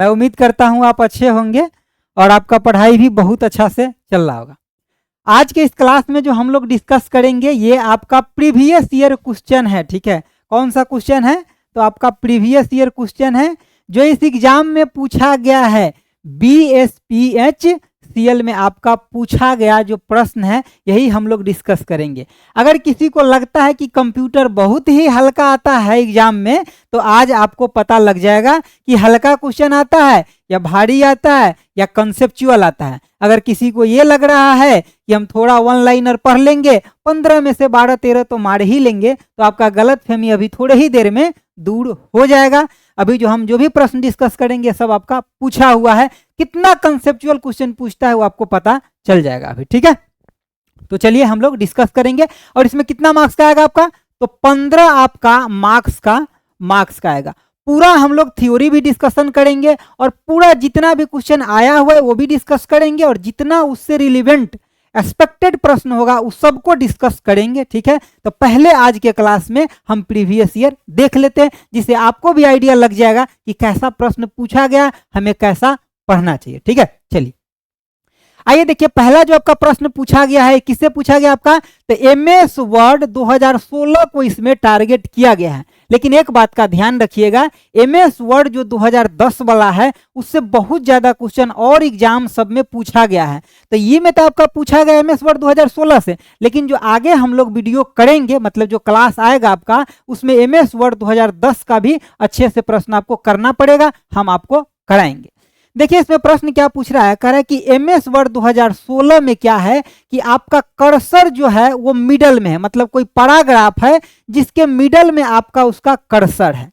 मैं उम्मीद करता हूँ आप अच्छे होंगे और आपका पढ़ाई भी बहुत अच्छा से चल रहा होगा। आज के इस क्लास में जो हम लोग डिस्कस करेंगे ये आपका प्रीवियस ईयर क्वेश्चन है, ठीक है। कौन सा क्वेश्चन है? तो आपका प्रीवियस ईयर क्वेश्चन है जो इस एग्जाम में पूछा गया है। BSPHCL में आपका पूछा गया जो प्रश्न है यही हम लोग डिस्कस करेंगे। अगर किसी को लगता है कि कंप्यूटर बहुत ही हल्का आता है एग्जाम में, तो आज आपको पता लग जाएगा कि हल्का क्वेश्चन आता है या भारी आता है या कंसेप्चुअल आता है। अगर किसी को ये लग रहा है कि हम थोड़ा वन लाइनर पढ़ लेंगे, 15 में से 12-13 तो मार ही लेंगे, तो आपका गलत फहमी अभी थोड़े ही देर में दूर हो जाएगा। अभी हम जो भी प्रश्न डिस्कस करेंगे सब आपका पूछा हुआ है। कितना कंसेप्चुअल क्वेश्चन पूछता है वो आपको पता चल जाएगा अभी, ठीक है। तो चलिए हम लोग डिस्कस करेंगे। और इसमें कितना मार्क्स का आएगा आपका? तो 15 आपका मार्क्स का आएगा। पूरा हम लोग थ्योरी भी डिस्कशन करेंगे और पूरा जितना भी क्वेश्चन आया हुआ है वो भी डिस्कस करेंगे, और जितना उससे रिलेवेंट एक्सपेक्टेड प्रश्न होगा उस सबको डिस्कस करेंगे, ठीक है। तो पहले आज के क्लास में हम प्रीवियस ईयर देख लेते हैं, जिससे आपको भी आइडिया लग जाएगा कि कैसा प्रश्न पूछा गया, हमें कैसा पढ़ना चाहिए, ठीक है। चलिए आइए देखिए, पहला जो आपका प्रश्न पूछा गया है किससे पूछा गया आपका? तो MS वर्ड 2016 को इसमें टारगेट किया गया है। लेकिन एक बात का ध्यान रखिएगा, MS वर्ड जो 2010 वाला है उससे बहुत ज्यादा क्वेश्चन और एग्जाम सब में पूछा गया है। तो ये में तो आपका पूछा गया MS वर्ड 2016 से, लेकिन जो आगे हम लोग वीडियो करेंगे, मतलब जो क्लास आएगा आपका, उसमें MS वर्ड 2010 का भी अच्छे से प्रश्न आपको करना पड़ेगा, हम आपको कराएंगे। देखिए इसमें प्रश्न क्या पूछ रहा है, कह रहा है कि MS वर्ड 2016 में क्या है कि आपका कर्सर जो है वो मिडल में है, मतलब कोई पैराग्राफ है जिसके मिडल में आपका उसका कर्सर है।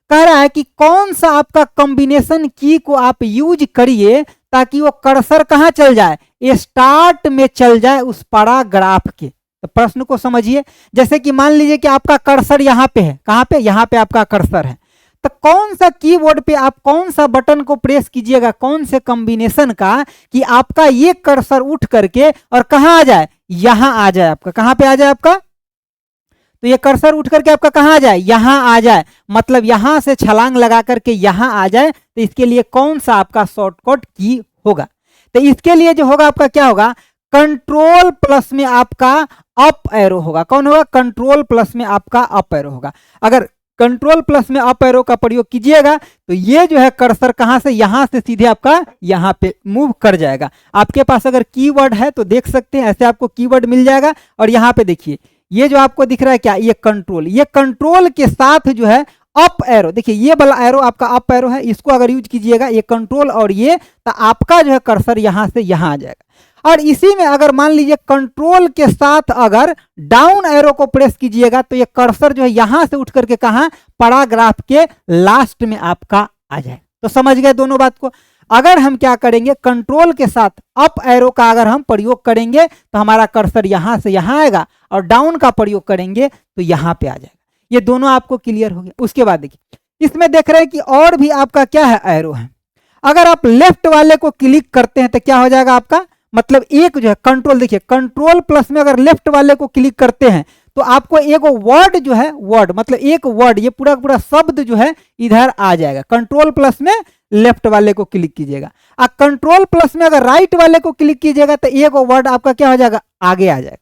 कह रहा है कि कौन सा आपका कॉम्बिनेशन की को आप यूज करिए ताकि वो कर्सर कहाँ चल जाए, स्टार्ट में चल जाए उस पैराग्राफ के। तो प्रश्न को समझिए, जैसे कि मान लीजिए कि आपका कर्सर यहाँ पे है, कहाँ पे? यहाँ पे आपका कर्सर है। तो कौन सा कीबोर्ड पे आप कौन सा बटन को प्रेस कीजिएगा, कौन से कॉम्बिनेशन का, कि आपका ये कर्सर उठ करके और कहां आ जाए, यहां आ जाए आपका। कहां पे आ जाए आपका? तो ये कर्सर उठ करके आपका कहां आ जाए, यहां आ जाए, मतलब यहां से छलांग लगा करके यहां आ जाए। तो इसके लिए कौन सा आपका शॉर्टकट की होगा? तो इसके लिए जो होगा आपका क्या होगा, कंट्रोल प्लस में आपका अप एरो होगा। कौन होगा? कंट्रोल प्लस में आपका अप एरो होगा। अगर कंट्रोल प्लस में अप एरो का प्रयोग कीजिएगा तो ये जो है कर्सर कहां से, यहां से सीधे आपका यहां पे मूव कर जाएगा। आपके पास अगर कीवर्ड है तो देख सकते हैं, ऐसे आपको कीवर्ड मिल जाएगा। और यहाँ पे देखिए ये जो आपको दिख रहा है क्या, ये कंट्रोल, ये कंट्रोल के साथ जो है अप एरो, देखिए ये वाला एरो आपका अप एरो है, इसको अगर यूज कीजिएगा, ये कंट्रोल और ये, तो आपका जो है कर्सर यहां से यहां आ जाएगा। और इसी में अगर मान लीजिए कंट्रोल के साथ अगर डाउन एरो को प्रेस कीजिएगा तो ये कर्सर जो है यहां से उठ करके कहां, पैराग्राफ के लास्ट में आपका आ जाए। तो समझ गए दोनों बात को। अगर हम क्या करेंगे, कंट्रोल के साथ अप एरो का अगर हम प्रयोग करेंगे तो हमारा कर्सर यहां से यहां आएगा, और डाउन का प्रयोग करेंगे तो यहां पे आ जाएगा। ये दोनों आपको क्लियर हो गया। उसके बाद देखिए इसमें देख रहे हैं कि और भी आपका क्या है, एरो है। अगर आप लेफ्ट वाले को क्लिक करते हैं तो क्या हो जाएगा आपका, मतलब एक जो है कंट्रोल, देखिए कंट्रोल प्लस में अगर लेफ्ट वाले को क्लिक करते हैं तो आपको एक वर्ड जो है, वर्ड मतलब एक वर्ड, ये पूरा पूरा शब्द जो है इधर आ जाएगा। कंट्रोल प्लस में लेफ्ट वाले को क्लिक कीजिएगा, और कंट्रोल प्लस में अगर राइट वाले को क्लिक कीजिएगा तो एक वर्ड आपका क्या हो जाएगा, आगे आ जाएगा।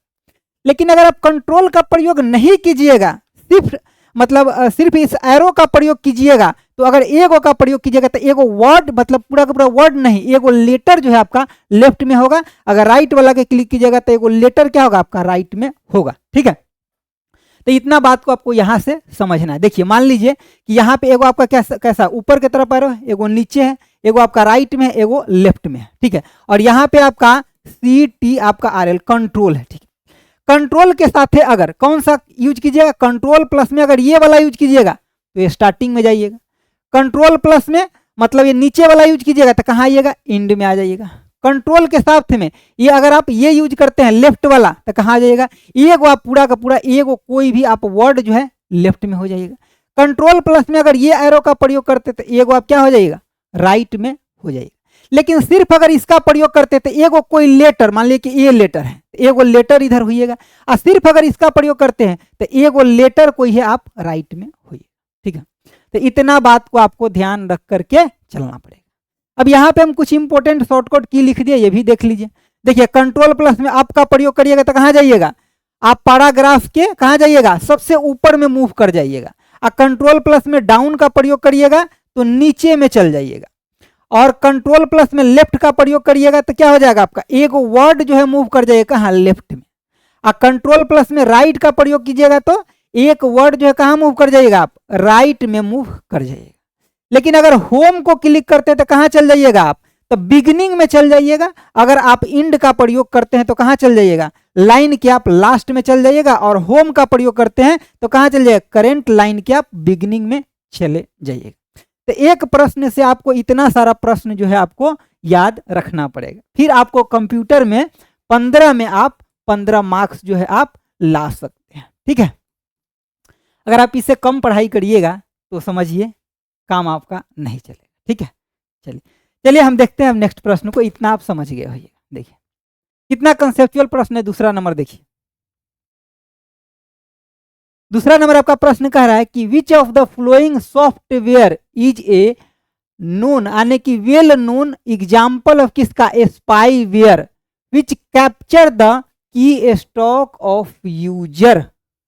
लेकिन अगर आप कंट्रोल का प्रयोग नहीं कीजिएगा, सिर्फ इस एरो का प्रयोग कीजिएगा, तो अगर एगो का प्रयोग कीजिएगा तो एगो वर्ड, मतलब पूरा का पूरा वर्ड नहीं, एगो लेटर जो है आपका लेफ्ट में होगा। अगर राइट वाला के क्लिक कीजिएगा तो एगो लेटर क्या होगा आपका, राइट में होगा, ठीक है। तो इतना बात को आपको यहां से समझना है। देखिए मान लीजिए कि यहाँ पे एगो आपका कैसा ऊपर की तरफ एरो है, एगो नीचे है, एगो आपका राइट में है, एगो लेफ्ट में है, ठीक है। और यहाँ पे आपका CT आपका RL कंट्रोल है, ठीक है। कंट्रोल के साथ अगर कौन सा यूज कीजिएगा, कंट्रोल प्लस में अगर ये वाला यूज कीजिएगा तो ये स्टार्टिंग में जाइएगा। कंट्रोल प्लस में मतलब ये नीचे वाला यूज कीजिएगा तो कहाँ आइएगा, एंड में आ जाइएगा। कंट्रोल के साथ में ये अगर आप ये यूज करते हैं लेफ्ट वाला तो कहाँ आ जाइएगा, एगो आप पूरा का पूरा एगो कोई भी आप वर्ड जो है लेफ्ट में हो जाइएगा। कंट्रोल प्लस में अगर ये एरो का प्रयोग करते तो एगो आप क्या हो जाइएगा, राइट में हो जाइएगा। लेकिन सिर्फ अगर इसका प्रयोग करते तो एगो कोई लेटर, मान लीजिए कि ये लेटर है, एगो लेटर इधर होइएगा, और सिर्फ अगर इसका प्रयोग करते हैं तो एगो लेटर कोई है आप राइट में होइए, ठीक है। तो इतना बात को आपको ध्यान रख करके चलना पड़ेगा। अब यहाँ पे हम कुछ इंपॉर्टेंट शॉर्टकट की लिख दिए, ये भी देख लीजिए। देखिए कंट्रोल प्लस में अप का प्रयोग करिएगा तो कहाँ जाइएगा, आप पैराग्राफ के कहाँ जाइएगा, सबसे ऊपर में मूव कर जाइएगा। और कंट्रोल प्लस में डाउन का प्रयोग करिएगा तो नीचे में चल जाइएगा। और कंट्रोल प्लस में लेफ्ट का प्रयोग करिएगा तो क्या हो जाएगा, आपका एक वर्ड जो है मूव कर जाएगा कहाँ, लेफ्ट में। और कंट्रोल प्लस में राइट का प्रयोग कीजिएगा तो एक वर्ड जो है कहाँ मूव कर जाइएगा, आप राइट में मूव कर जाइएगा। लेकिन अगर होम को क्लिक करते हैं तो कहाँ चल जाइएगा आप, तो बिगिनिंग में चल जाइएगा। अगर आप इंड का प्रयोग करते हैं तो कहाँ चल जाइएगा, लाइन के आप लास्ट में चल जाइएगा। और होम का प्रयोग करते हैं तो कहाँ चल जाइएगा, करेंट लाइन के आप बिगिनिंग में चले जाइएगा। तो एक प्रश्न से आपको इतना सारा प्रश्न जो है आपको याद रखना पड़ेगा। फिर आपको कंप्यूटर में 15 में आप 15 मार्क्स जो है आप ला सकते हैं। ठीक है, अगर आप इससे कम पढ़ाई करिएगा तो समझिए काम आपका नहीं चलेगा। ठीक है, चलिए हम देखते हैं अब नेक्स्ट प्रश्न को। इतना आप समझ गए होइए। देखिए कितना कंसेप्चुअल प्रश्न है। दूसरा नंबर देखिए, दूसरा नंबर आपका प्रश्न कह रहा है कि which of the flowing software is a known, यानी कि वेल नोन एग्जाम्पल ऑफ किसका, spyware which capture the key stock of user.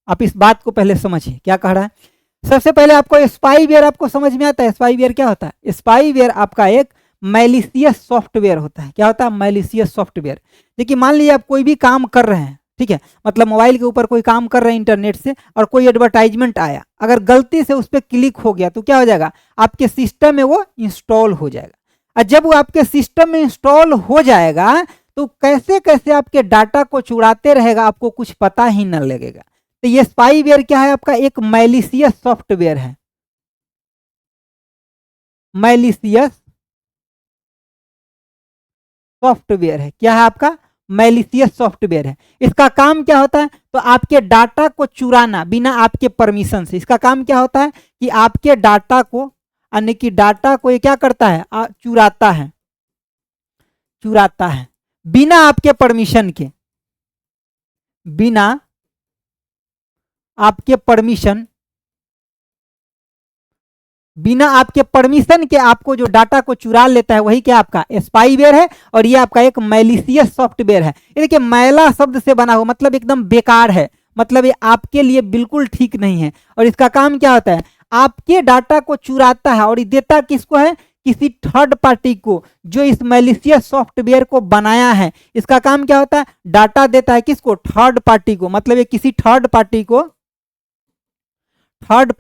आप इस बात को पहले समझिए क्या कह रहा है। सबसे पहले आपको स्पाईवेयर आपको समझ में आता है। स्पाईवेयर क्या होता है, स्पाईवेयर आपका एक मैलिशियस सॉफ्टवेयर होता है। क्या होता है, मैलिशियस सॉफ्टवेयर। देखिए मान लीजिए आप कोई भी काम कर रहे हैं, ठीक है, मतलब मोबाइल के ऊपर कोई काम कर रहे हैं इंटरनेट से, और कोई एडवर्टाइजमेंट आया, अगर गलती से उस पर क्लिक हो गया तो क्या हो जाएगा, आपके सिस्टम में वो इंस्टॉल हो जाएगा। और जब वो आपके सिस्टम में इंस्टॉल हो जाएगा तो कैसे कैसे आपके डाटा को चुराते रहेगा, आपको कुछ पता ही न लगेगा। तो ये स्पाईवेयर क्या है, आपका एक मैलिशियस सॉफ्टवेयर है। मैलिशियस सॉफ्टवेयर है, क्या है आपका, मैलिशियस सॉफ्टवेयर है। इसका काम क्या होता है, तो आपके डाटा को चुराना बिना आपके परमिशन से। इसका काम क्या होता है कि आपके डाटा को, यानी कि डाटा को ये क्या करता है, चुराता है, चुराता है बिना आपके परमिशन के, बिना आपके परमिशन, बिना आपके परमिशन के आपको जो डाटा को चुरा लेता है वही क्या आपका स्पाईवेयर है। और ये आपका एक मैलिशियस सॉफ्टवेयर है। ये देखिए मैला शब्द से बना हुआ, मतलब एकदम बेकार है, मतलब ये आपके लिए बिल्कुल ठीक नहीं है। और इसका काम क्या होता है, आपके डाटा को चुराता है और ये देता किसको है, किसी थर्ड पार्टी को जो इस मैलिशियस सॉफ्टवेयर को बनाया है। इसका काम क्या होता है, डाटा देता है किसको, थर्ड पार्टी को। मतलब ये किसी थर्ड पार्टी को, थर्ड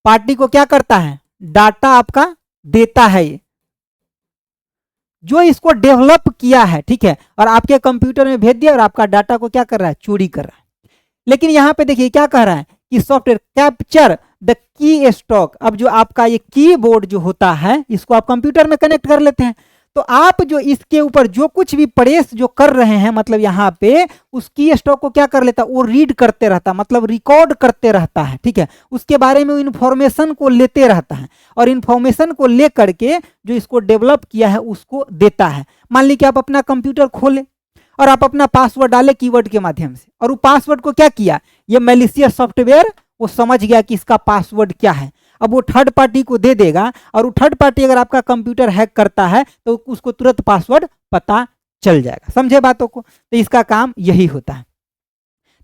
पार्टी को क्या करता है, डाटा आपका देता है ये, जो इसको डेवलप किया है, ठीक है, और आपके कंप्यूटर में भेज दिया और आपका डाटा को क्या कर रहा है, चोरी कर रहा है। लेकिन यहां पे देखिए क्या कह रहा है कि software capture the key stock. अब जो आपका ये कीबोर्ड जो होता है इसको आप कंप्यूटर में कनेक्ट कर लेते हैं, तो आप जो इसके ऊपर जो कुछ भी प्रेस जो कर रहे हैं, मतलब यहाँ पे उस की स्टॉक को क्या कर लेता है, वो रीड करते रहता है, मतलब रिकॉर्ड करते रहता है। ठीक है, उसके बारे में इंफॉर्मेशन को लेते रहता है और इंफॉर्मेशन को ले करके जो इसको डेवलप किया है उसको देता है। मान लीजिए आप अपना कंप्यूटर खोले और आप अपना पासवर्ड डाले कीवर्ड के माध्यम से, और वो पासवर्ड को क्या किया, ये मैलिशियस सॉफ्टवेयर वो समझ गया कि इसका पासवर्ड क्या है। अब वो थर्ड पार्टी को दे देगा, और वो थर्ड पार्टी अगर आपका कंप्यूटर हैक करता है तो उसको तुरंत पासवर्ड पता चल जाएगा। समझे बातों को, तो इसका काम यही होता है।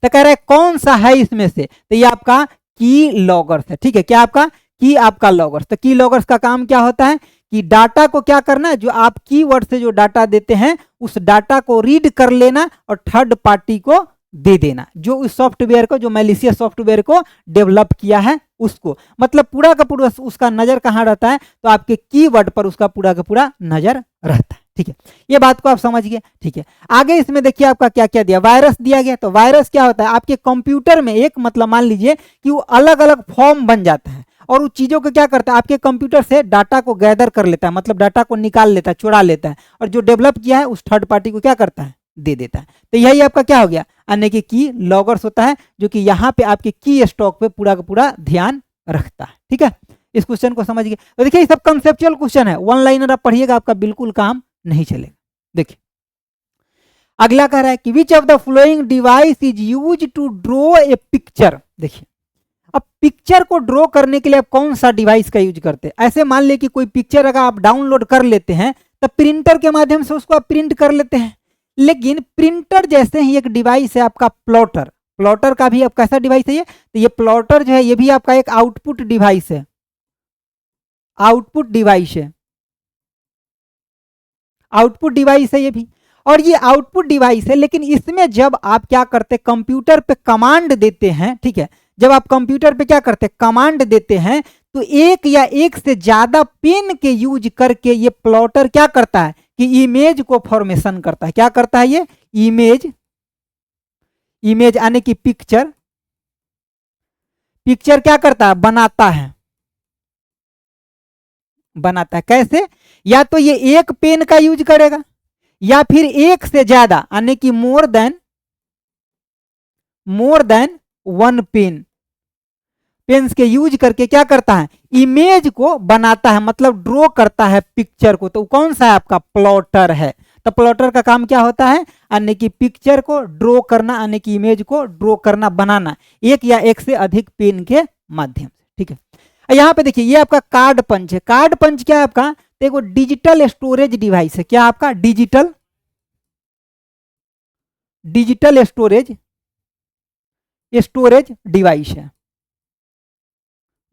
तो कह रहा है कौन सा है इसमें से, तो ये आपका की लॉगर्स है। ठीक है, क्या आपका की आपका लॉगर्स। तो की लॉगर्स का काम क्या होता है कि डाटा को क्या करना है, जो आप कीवर्ड से जो डाटा देते हैं उस डाटा को रीड कर लेना और थर्ड पार्टी को दे देना, जो उस सॉफ्टवेयर को, जो मैलिशियस सॉफ्टवेयर को डेवलप किया है उसको। मतलब पूरा का पूरा उसका नजर कहाँ रहता है, तो आपके कीवर्ड पर उसका पूरा का पूरा नजर रहता है। ठीक है, ये बात को आप समझ गए। ठीक है, आगे इसमें देखिए आपका क्या क्या दिया, वायरस दिया गया। तो वायरस क्या होता है, आपके कंप्यूटर में एक, मतलब मान लीजिए कि वो अलग अलग फॉर्म बन जाता है और उस चीजों को क्या करता है, आपके कंप्यूटर से डाटा को गैदर कर लेता है, मतलब डाटा को निकाल लेता है, चुरा लेता है, और जो डेवलप किया है उस थर्ड पार्टी को क्या करता है, दे देता है। तो यही आपका क्या हो गया, अन्य की लॉगर्स होता है, जो कि यहाँ पे आपके की स्टॉक पे पूरा का पूरा ध्यान रखता है। ठीक है, इस क्वेश्चन को समझ गए। तो देखिए ये सब कंसेप्चुअल क्वेश्चन है, वन लाइनर आप पढ़िएगा आपका बिल्कुल काम नहीं चलेगा। देखिए अगला कह रहा है कि which of the following device is use to draw a picture. देखिए अब पिक्चर को ड्रॉ करने के लिए आप कौन सा डिवाइस का यूज करते हैं? ऐसे मान लीजिए कि कोई पिक्चर अगर आप डाउनलोड कर लेते हैं तो प्रिंटर के माध्यम से उसको आप प्रिंट कर लेते हैं, लेकिन प्रिंटर जैसे ही एक डिवाइस है आपका प्लॉटर, प्लॉटर का भी आप कैसा डिवाइस है ये? तो ये प्लॉटर जो है ये भी आपका एक आउटपुट डिवाइस है, आउटपुट डिवाइस है, आउटपुट डिवाइस है ये भी। और ये आउटपुट डिवाइस है, लेकिन इसमें जब आप क्या करते हैं, कंप्यूटर पे कमांड देते हैं, ठीक है, जब आप कंप्यूटर पे क्या करते हैं, कमांड देते हैं, तो एक या एक से ज्यादा पेन के यूज करके ये प्लॉटर क्या करता है कि इमेज को फॉर्मेशन करता है। क्या करता है ये? इमेज, इमेज आने की पिक्चर, पिक्चर क्या करता है? बनाता है, बनाता है। कैसे? या तो ये एक पेन का यूज करेगा या फिर एक से ज्यादा यानी कि more than one pen, pens के यूज करके क्या करता है? इमेज को बनाता है, मतलब ड्रॉ करता है पिक्चर को। तो कौन सा है? आपका प्लॉटर है। तो प्लॉटर का काम क्या होता है? यानी कि पिक्चर को ड्रॉ करना, यानी कि इमेज को ड्रॉ करना, बनाना, एक या एक से अधिक पेन के माध्यम से, ठीक है। यहाँ पे देखिए ये आपका कार्ड पंच है। कार्ड पंच क्या है आपका? देखो डिजिटल स्टोरेज डिवाइस है। क्या आपका? Digital, digital storage, storage device है।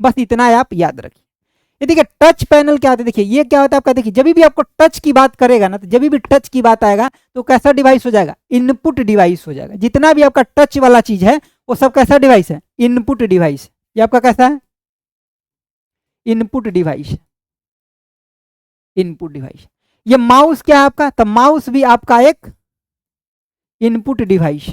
बस इतना है, आप याद रखिए। ये देखिए टच पैनल क्या होता है? देखिए ये क्या होता है आपका? देखिए जब भी आपको टच की बात करेगा ना, तो जब भी टच की बात आएगा तो कैसा डिवाइस हो जाएगा? इनपुट डिवाइस हो जाएगा। जितना भी आपका टच वाला चीज है वो सब कैसा डिवाइस है? Input device. ये आपका कैसा है? Input device, input device. ये माउस क्या है आपका? तो माउस भी आपका एक इनपुट डिवाइस,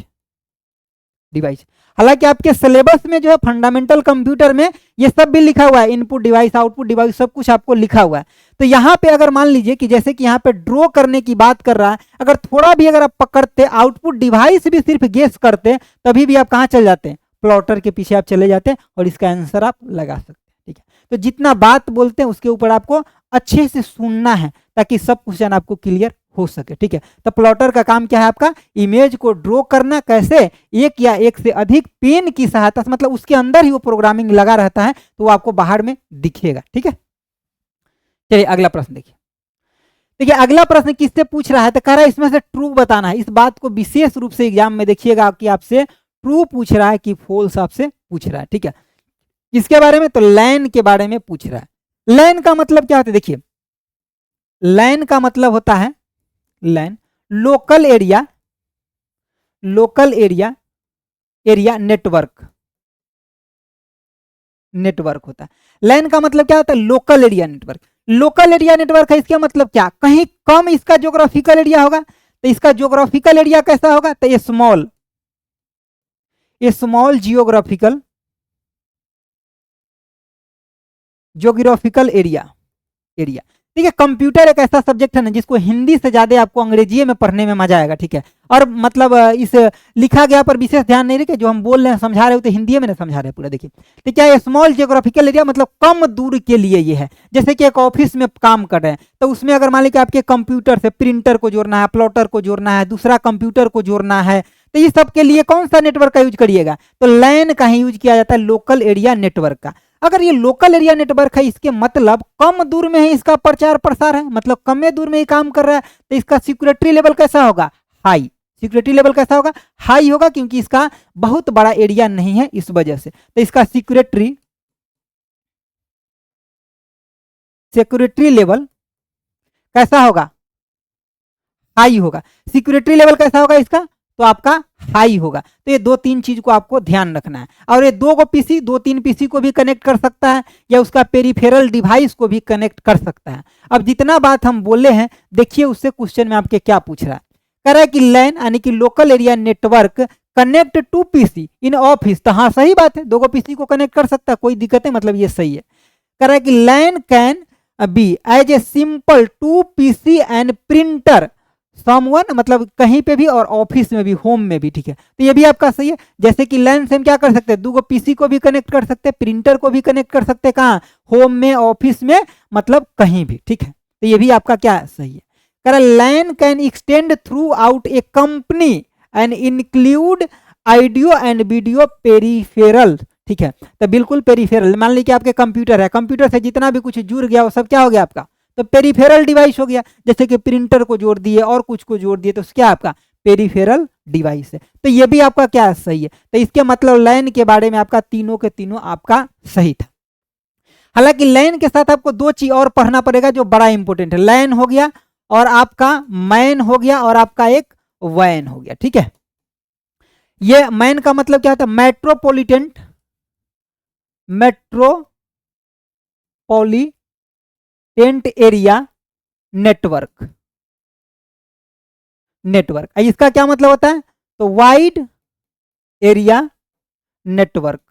डिवाइस। हालांकि आपके सिलेबस में जो है फंडामेंटल कंप्यूटर में ये सब भी लिखा हुआ है, इनपुट डिवाइस, आउटपुट डिवाइस, सब कुछ आपको लिखा हुआ है। तो यहाँ पे अगर मान लीजिए कि जैसे कि यहाँ पे ड्रॉ करने की बात कर रहा है, अगर थोड़ा भी अगर आप पकड़ते, आउटपुट डिवाइस भी सिर्फ गेस करते, तभी भी आप कहाँ चल जाते हैं? प्लॉटर के पीछे आप चले जाते हैं और इसका आंसर आप लगा सकते हैं, ठीक है। तो जितना बात बोलते हैं उसके ऊपर आपको अच्छे से सुनना है ताकि सब क्वेश्चन आपको क्लियर हो सके, ठीक है। तो प्लॉटर का काम क्या है आपका? इमेज को ड्रॉ करना। कैसे? एक या एक से अधिक पेन की सहायता से, मतलब उसके अंदर ही वो प्रोग्रामिंग लगा रहता है, तो वो आपको बाहर में दिखेगा, ठीक है। चलिए अगला प्रश्न देखिए। देखिए अगला प्रश्न किससे पूछ रहा है? तो कह रहा है इसमें से ट्रू बताना है। इस बात को विशेष रूप से एग्जाम में देखिएगा कि आपसे ट्रू पूछ रहा है कि फॉल्स आपसे पूछ रहा है, ठीक है। किसके बारे में? तो लैन के बारे में पूछ रहा है। लैन का मतलब क्या होता है? देखिए लैन का मतलब होता है, LAN local area, local area, area network, network होता है। लैन का मतलब क्या होता है? Local area network. Local area network है, इसका मतलब क्या? कहीं कम इसका ज्योग्राफिकल एरिया होगा। तो इसका ज्योग्राफिकल एरिया कैसा होगा? तो ये स्मॉल, ये small geographical, geographical area, area. ठीक है, कंप्यूटर एक ऐसा सब्जेक्ट है ना जिसको हिंदी से ज्यादा आपको अंग्रेजी में पढ़ने में मजा आएगा, ठीक है। और मतलब इस लिखा गया पर विशेष ध्यान नहीं रखिए, जो हम बोल रहे हैं समझा रहे हो तो हिंदी में ना समझा रहे पूरा। देखिए तो क्या है, स्मॉल जियोग्राफिकल एरिया मतलब कम दूर के लिए ये है। जैसे कि एक ऑफिस में काम कर रहे हैं तो उसमें अगर मान लीजिए आपके कंप्यूटर से प्रिंटर को जोड़ना है, प्लॉटर को जोड़ना है, दूसरा कंप्यूटर को जोड़ना है, तो ये सब के लिए कौन सा नेटवर्क का यूज करिएगा? तो लैन का ही यूज किया जाता है, लोकल एरिया नेटवर्क का। अगर ये लोकल एरिया नेटवर्क है, इसके मतलब कम दूर में ही इसका प्रचार प्रसार है, मतलब कम दूर में ही काम कर रहा है, तो इसका सिक्योरिटी लेवल कैसा होगा? हाई। सिक्योरिटी लेवल कैसा होगा? हाई होगा, क्योंकि इसका बहुत बड़ा एरिया नहीं है इस वजह से। तो इसका सिक्योरिटी लेवल कैसा होगा? हाई होगा। सिक्योरिटी लेवल कैसा होगा इसका? तो आपका हाई होगा। तो ये दो तीन चीज को आपको ध्यान रखना है। और ये दो पीसी, दो तीन पीसी को भी कनेक्ट कर सकता है, या उसका पेरिफेरल डिवाइस को भी कनेक्ट कर सकता है। अब जितना बात हम बोले हैं, देखिए उससे क्वेश्चन में आपके क्या पूछ रहा है। कह रहा है कि लैन यानी कि local area network connect to PC in office. तो हाँ सही बात है, दो पीसी को कनेक्ट कर सकता है, कोई दिक्कत है, मतलब ये सही है। कह रहा है कि LAN can be as a simple two PC and printer someone, मतलब कहीं पे भी और ऑफिस में भी, होम में भी, ठीक है। तो ये भी आपका सही है। जैसे कि लैन से हम क्या कर सकते हैं, दो पीसी को भी कनेक्ट कर सकते हैं, प्रिंटर को भी कनेक्ट कर सकते हैं, कहाँ? होम में, ऑफिस में, मतलब कहीं भी, ठीक है। तो ये भी आपका क्या सही है। कह रहा LAN can extend throughout a company and include audio and video peripheral, ठीक है। तो बिल्कुल पेरिफेरल, मान लीजिए आपके कंप्यूटर है, कंप्यूटर से जितना भी कुछ जुड़ गया वो सब क्या हो गया आपका, तो पेरिफेरल डिवाइस हो गया। जैसे कि प्रिंटर को जोड़ दिए और कुछ को जोड़ दिए तो क्या आपका पेरिफेरल डिवाइस है। तो ये भी आपका क्या सही है। तो इसके मतलब लैन के बारे में आपका तीनों के तीनों आपका सही था। हालांकि लैन के साथ आपको दो चीज और पढ़ना पड़ेगा जो बड़ा इंपॉर्टेंट है। लैन हो गया और आपका मैन हो गया और आपका एक वैन हो गया। ठीक है, ये मैन का मतलब क्या होता है, मेट्रोपॉलिटन एरिया नेटवर्क। इसका क्या मतलब होता है, तो वाइड एरिया नेटवर्क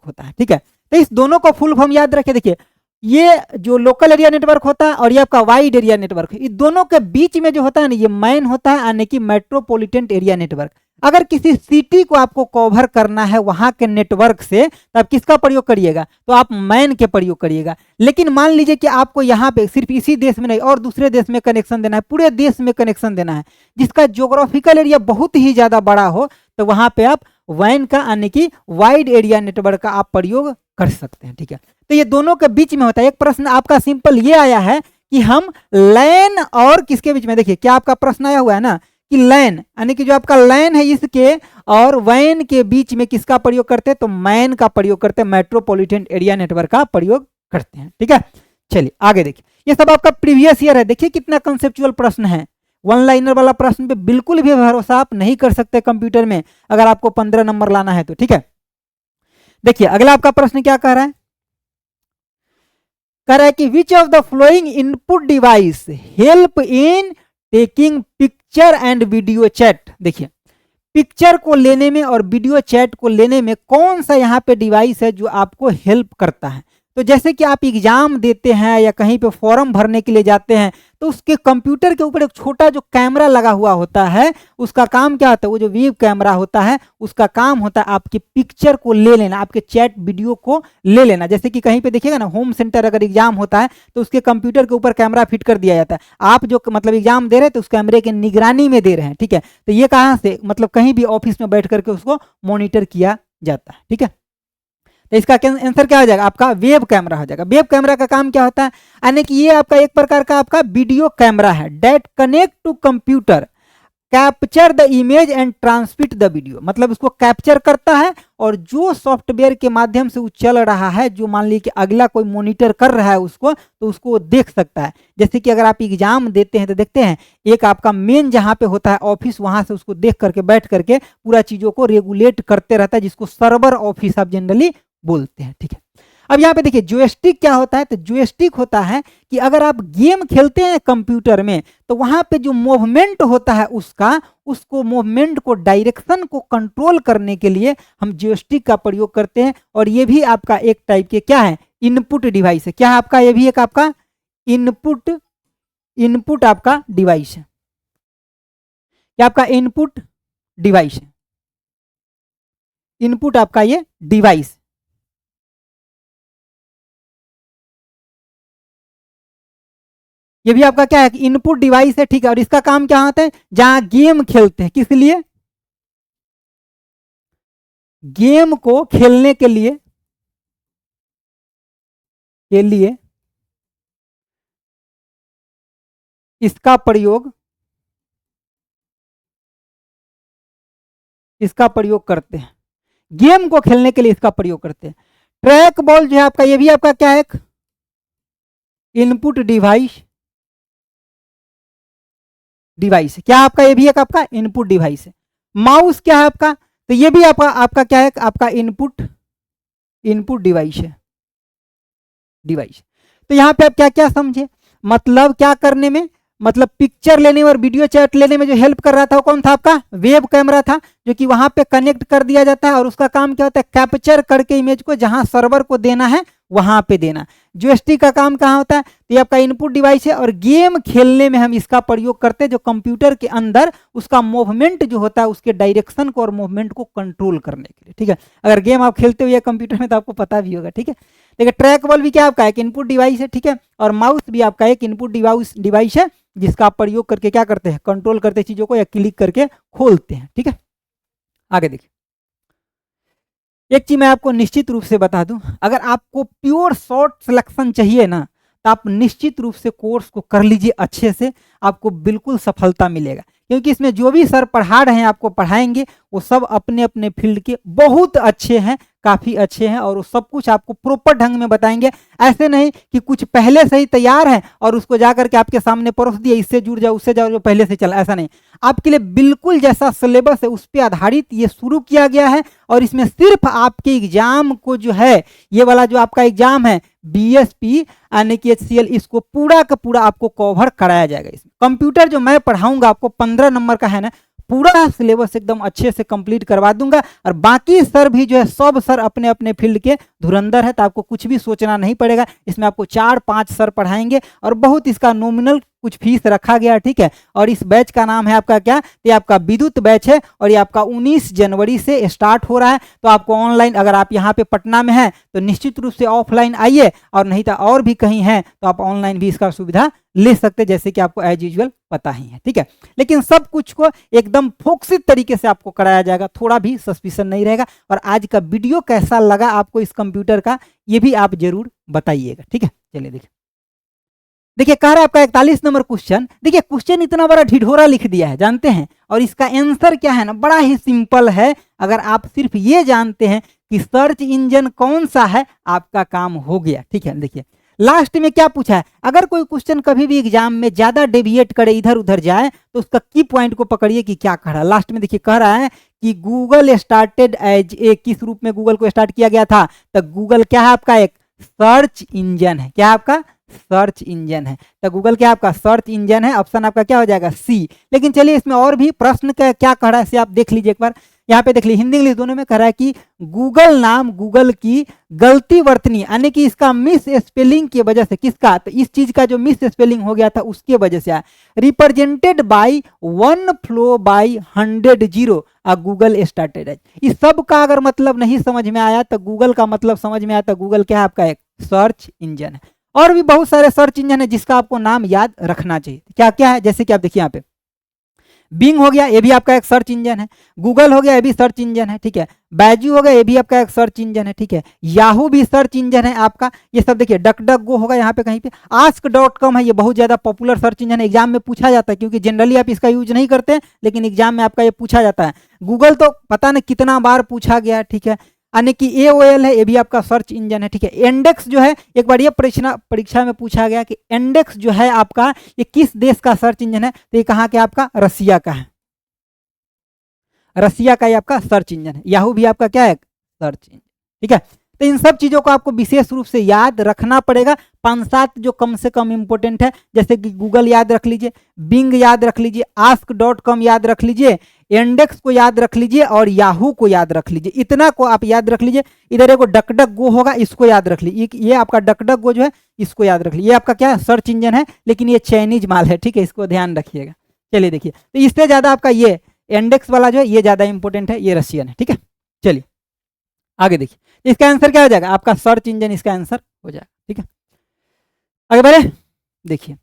होता है। ठीक है, तो इस दोनों को फुल फॉर्म याद रखें। देखिए, ये जो लोकल एरिया नेटवर्क होता है और ये आपका वाइड एरिया नेटवर्क, इस दोनों के बीच में जो होता है ना, ये मैन होता है, यानी कि मेट्रोपॉलिटन एरिया नेटवर्क। अगर किसी सिटी को आपको कवर करना है वहां के नेटवर्क से, तो आप किसका प्रयोग करिएगा, तो आप मैन के प्रयोग करिएगा। लेकिन मान लीजिए कि आपको यहाँ पे सिर्फ इसी देश में नहीं और दूसरे देश में कनेक्शन देना है, पूरे देश में कनेक्शन देना है, जिसका ज्योग्राफिकल एरिया बहुत ही ज्यादा बड़ा हो, तो वहां पे आप वैन का यानी कि वाइड एरिया नेटवर्क का आप प्रयोग कर सकते हैं। ठीक है, तो ये दोनों के बीच में होता है। एक प्रश्न आपका सिंपल ये आया है कि हम लैन और किसके बीच में, देखिए क्या आपका प्रश्न आया हुआ है ना कि लैन यानी कि जो आपका लैन है इसके और वैन के बीच में किसका प्रयोग करते हैं, तो मैन का प्रयोग करते हैं, मेट्रोपॉलिटन एरिया नेटवर्क का प्रयोग करते हैं। ठीक है, चलिए आगे देखिए, ये सब आपका प्रीवियस ईयर है। देखिए कितना कंसेप्चुअल प्रश्न है। वन लाइनर वाला प्रश्न पे बिल्कुल भी भरोसा आप नहीं कर सकते कंप्यूटर में, अगर आपको 15 नंबर लाना है तो। ठीक है, देखिए अगला आपका प्रश्न क्या कह रहा है, कह रहा है कि which of the flowing input device help in taking picture and video chat. देखिए पिक्चर को लेने में और वीडियो चैट को लेने में कौन सा यहाँ पे डिवाइस है जो आपको हेल्प करता है। तो जैसे कि आप एग्जाम देते हैं या कहीं पे फॉर्म भरने के लिए जाते हैं, तो उसके कंप्यूटर के ऊपर एक छोटा जो कैमरा लगा हुआ होता है, उसका काम क्या होता है, वो जो वेब कैमरा होता है उसका काम होता है आपके पिक्चर को ले लेना, आपके चैट वीडियो को ले लेना। जैसे कि कहीं पे देखिएगा ना, होम सेंटर अगर एग्जाम होता है तो उसके कंप्यूटर के ऊपर कैमरा फिट कर दिया जाता है। आप जो मतलब एग्जाम दे रहे हैं तो उस कैमरे की निगरानी में दे रहे हैं। ठीक है, तो ये कहाँ से, मतलब कहीं भी ऑफिस में बैठ करके उसको मॉनिटर किया जाता है। ठीक है, तो इसका आंसर क्या हो जाएगा, आपका वेब कैमरा हो जाएगा। वेब कैमरा का काम क्या होता है, यानी कि ये आपका एक प्रकार का आपका वीडियो कैमरा है, that connect to computer, capture the image and transmit the video. मतलब उसको कैप्चर करता है और जो सॉफ्टवेयर के माध्यम से वो चल रहा है, जो मान लीजिए कि अगला कोई मॉनिटर कर रहा है उसको, तो उसको देख सकता है। जैसे कि अगर आप एग्जाम देते हैं तो देखते हैं एक आपका मेन जहाँ पे होता है ऑफिस, वहां से उसको देख करके बैठ करके पूरा चीजों को रेगुलेट करते रहता है, जिसको सर्वर ऑफिस आप जनरली बोलते हैं। ठीक है, अब यहाँ पे देखिए जोयस्टिक क्या होता है, तो जोयस्टिक होता है कि अगर आप गेम खेलते हैं कंप्यूटर में, तो वहां पे जो मूवमेंट होता है उसको मूवमेंट को, डायरेक्शन को कंट्रोल करने के लिए हम जोयस्टिक का प्रयोग करते हैं। और ये भी आपका एक टाइप के क्या है, इनपुट डिवाइस है। क्या है आपका, ये भी एक आपका इनपुट आपका डिवाइस है। क्या आपका इनपुट डिवाइस है, इनपुट आपका ये डिवाइस। ये भी आपका क्या है, इनपुट डिवाइस है। ठीक है, और इसका काम क्या होता है, जहां गेम खेलते हैं, किस लिए, गेम को खेलने के लिए इसका प्रयोग करते हैं, गेम को खेलने के लिए इसका प्रयोग करते हैं। ट्रैक बॉल जो है आपका, ये भी आपका क्या है, इनपुट डिवाइस है। क्या आपका, ये भी एक आपका इनपुट डिवाइस है। माउस क्या है आपका, तो ये भी आपका क्या है, आपका इनपुट डिवाइस। तो यहाँ पे आप क्या क्या समझे, मतलब क्या करने में, मतलब पिक्चर लेने में और वीडियो चैट लेने में जो हेल्प कर रहा था वो कौन था, आपका वेब कैमरा था, जो कि वहां पे कनेक्ट कर दिया जाता है और उसका काम क्या होता है, कैप्चर करके इमेज को जहां सर्वर को देना है वहां पे देना। जोयस्टिक का काम कहाँ होता है, तो ये आपका इनपुट डिवाइस है और गेम खेलने में हम इसका प्रयोग करते हैं, जो कंप्यूटर के अंदर उसका मूवमेंट जो होता है उसके डायरेक्शन को और मूवमेंट को कंट्रोल करने के लिए। ठीक है, अगर गेम आप खेलते हुए कंप्यूटर में तो आपको पता भी होगा। ठीक है, देखिए ट्रैक बॉल भी क्या आपका एक इनपुट डिवाइस है। ठीक है, और माउस भी आपका एक इनपुट डिवाइस है, जिसका आप प्रयोग करके क्या करते हैं, कंट्रोल करते हैं चीजों को या क्लिक करके खोलते हैं। ठीक है, आगे देखिए, एक चीज मैं आपको निश्चित रूप से बता दूं, अगर आपको प्योर शॉर्ट सिलेक्शन चाहिए ना, तो आप निश्चित रूप से कोर्स को कर लीजिए अच्छे से, आपको बिल्कुल सफलता मिलेगा। क्योंकि इसमें जो भी सर पढ़ा रहे हैं, आपको पढ़ाएंगे, वो सब अपने अपने फील्ड के बहुत अच्छे हैं, काफ़ी अच्छे हैं, और वो सब कुछ आपको प्रॉपर ढंग में बताएंगे। ऐसे नहीं कि कुछ पहले से ही तैयार है और उसको जाकर के आपके सामने परोस दिए, इससे जुड़ जाओ उससे जाओ, जो पहले से चला, ऐसा नहीं। आपके लिए बिल्कुल जैसा सिलेबस है उस पर आधारित ये शुरू किया गया है, और इसमें सिर्फ आपके एग्जाम को जो है, ये वाला जो आपका एग्जाम है बीएसपी यानी कि HCL, इसको पूरा का पूरा आपको कवर कराया जाएगा। इसमें कंप्यूटर जो मैं पढ़ाऊंगा आपको 15 नंबर का है ना, पूरा सिलेबस एकदम अच्छे से कंप्लीट करवा दूंगा। और बाकी सर भी जो है, सब सर अपने अपने फील्ड के धुरंधर है, तो आपको कुछ भी सोचना नहीं पड़ेगा। इसमें आपको 4-5 सर पढ़ाएंगे, और बहुत इसका नॉमिनल कुछ फीस रखा गया, ठीक है। और इस बैच का नाम है आपका क्या, तो ये आपका विद्युत बैच है, और ये आपका 19 जनवरी से स्टार्ट हो रहा है। तो आपको ऑनलाइन, अगर आप यहाँ पे पटना में हैं तो निश्चित रूप से ऑफलाइन आइए, और नहीं तो और भी कहीं हैं तो आप ऑनलाइन भी इसका सुविधा ले सकते, जैसे कि आपको एज यूजुअल पता ही है, ठीक है। लेकिन सब कुछ को एकदम फोकसित तरीके से आपको कराया जाएगा, थोड़ा भी सस्पिशन नहीं रहेगा। और आज का वीडियो कैसा लगा आपको इस कंप्यूटर का, ये भी आप जरूर बताइएगा, ठीक है। चलिए देखिए कह रहा है आपका 41 नंबर क्वेश्चन। देखिए क्वेश्चन इतना बड़ा ढिढोरा लिख दिया है, जानते हैं, और इसका आंसर क्या है ना, बड़ा ही सिंपल है। अगर आप सिर्फ ये जानते हैं कि सर्च इंजन कौन सा है, आपका काम हो गया, ठीक है। देखिए लास्ट में क्या पूछा है, अगर कोई क्वेश्चन कभी भी एग्जाम में ज्यादा डेविएट करे, इधर उधर जाए, तो उसका की पॉइंट को पकड़िए कि क्या कह रहा है। लास्ट में देखिए कह रहा है कि गूगल स्टार्टेड एज ए, किस रूप में गूगल को स्टार्ट किया गया था, तो गूगल क्या है आपका, एक सर्च इंजन है। क्या आपका, सर्च इंजन है। तो गूगल क्या आपका सर्च इंजन है, ऑप्शन आपका क्या हो जाएगा, सी। लेकिन चलिए इसमें और भी प्रश्न का क्या कह रहा है, इसे आप देख लीजिए एक बार। यहाँ पे देख लीजिए हिंदी इंग्लिश दोनों में कह रहा है कि गूगल नाम गूगल की गलती वर्तनी, यानी कि इसका मिस स्पेलिंग की वजह से, किसका, तो इस चीज का जो मिस स्पेलिंग हो गया था उसके वजह से आया। Represented by 1 followed by 100 zero, Google started as. इस सब का अगर मतलब नहीं समझ में आया तो गूगल का मतलब समझ में आया, तो गूगल क्या है आपका, एक सर्च इंजन है। और भी बहुत सारे सर्च इंजन है जिसका आपको नाम याद रखना चाहिए। क्या क्या है, जैसे कि आप देखिए यहाँ पे बिंग हो गया, ये भी आपका एक सर्च इंजन है। गूगल हो गया, ये भी सर्च इंजन है, ठीक है। बैजू हो गया, ये भी आपका एक सर्च इंजन है, ठीक है। याहू भी सर्च इंजन है आपका। ये सब देखिए, डक डक गो होगा यहाँ पे कहीं पे। ask.com है, ये बहुत ज्यादा पॉपुलर सर्च इंजन है, एग्जाम में पूछा जाता है, क्योंकि जनरली आप इसका यूज नहीं करते हैं, लेकिन एग्जाम में आपका ये पूछा जाता है। गूगल तो पता नहीं कितना बार पूछा गया, ठीक है। यानी कि AOL है, ये भी आपका सर्च इंजन है, ठीक है। इंडेक्स जो है, एक बार ये परीक्षा में पूछा गया कि इंडेक्स जो है आपका, ये किस देश का सर्च इंजन है, तो ये कहाँ के आपका, रसिया का है। रसिया का ये आपका सर्च इंजन है। याहू भी आपका क्या है, सर्च इंजन, ठीक है। तो इन सब चीजों को आपको विशेष रूप से याद रखना पड़ेगा। 5-7 जो कम से कम इंपोर्टेंट है, जैसे कि गूगल याद रख लीजिए, बिंग याद रख लीजिए, ask.com याद रख लीजिए, इंडेक्स को याद रख लीजिए, और याहू को याद रख लीजिए। इतना को आप याद रख लीजिए। इधर एक डक डक गो होगा, इसको याद रख लीजिए। ये आपका डक डक गो जो है, इसको याद रख लीजिए। ये आपका क्या सर्च इंजन है, लेकिन ये चाइनीज माल है, ठीक है, इसको ध्यान रखिएगा। चलिए देखिए, तो इससे ज्यादा आपका ये इंडेक्स वाला जो है, ये ज्यादा इंपॉर्टेंट है, ये रशियन है, ठीक है। चलिए आगे देखिए, इसका आंसर क्या हो जाएगा, आपका सर्च इंजन इसका आंसर हो जाएगा, ठीक है। आगे बढ़े, देखिए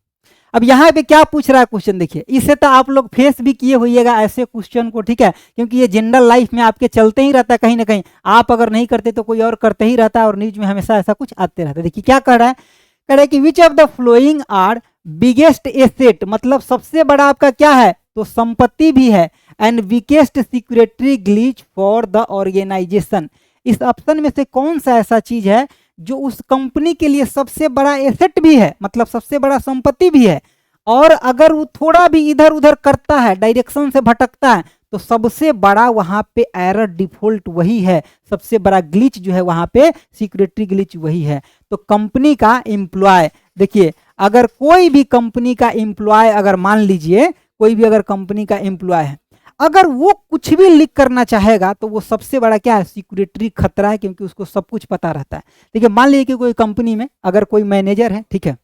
अब यहाँ पे क्या पूछ रहा है क्वेश्चन, देखिए इससे तो आप लोग फेस भी किए होइएगा ऐसे क्वेश्चन को, ठीक है, क्योंकि ये जनरल लाइफ में आपके चलते ही रहता है, कहीं ना कहीं आप अगर नहीं करते तो कोई और करते ही रहता है, और न्यूज में हमेशा ऐसा कुछ आते रहता है। देखिए क्या कह रहा है, कह रहा है कि which of the following are biggest asset, मतलब सबसे बड़ा आपका क्या है, तो संपत्ति भी है, and weakest security glitch for the organization. इस ऑप्शन में से कौन सा ऐसा चीज है जो उस कंपनी के लिए सबसे बड़ा एसेट भी है, मतलब सबसे बड़ा संपत्ति भी है, और अगर वो थोड़ा भी इधर उधर करता है, डायरेक्शन से भटकता है, तो सबसे बड़ा वहां पे एरर डिफॉल्ट वही है, सबसे बड़ा ग्लिच जो है वहां पे सिक्योरिटी ग्लिच वही है। तो कंपनी का एम्प्लॉय, देखिए अगर कोई भी कंपनी का एम्प्लॉय, अगर मान लीजिए कोई भी अगर कंपनी का एम्प्लॉय है, अगर वो कुछ भी लीक करना चाहेगा तो वो सबसे बड़ा क्या है, सिक्योरिटी खतरा है, क्योंकि उसको सब कुछ पता रहता है। देखिए मान लीजिए कि कोई कंपनी में अगर कोई मैनेजर है, ठीक है,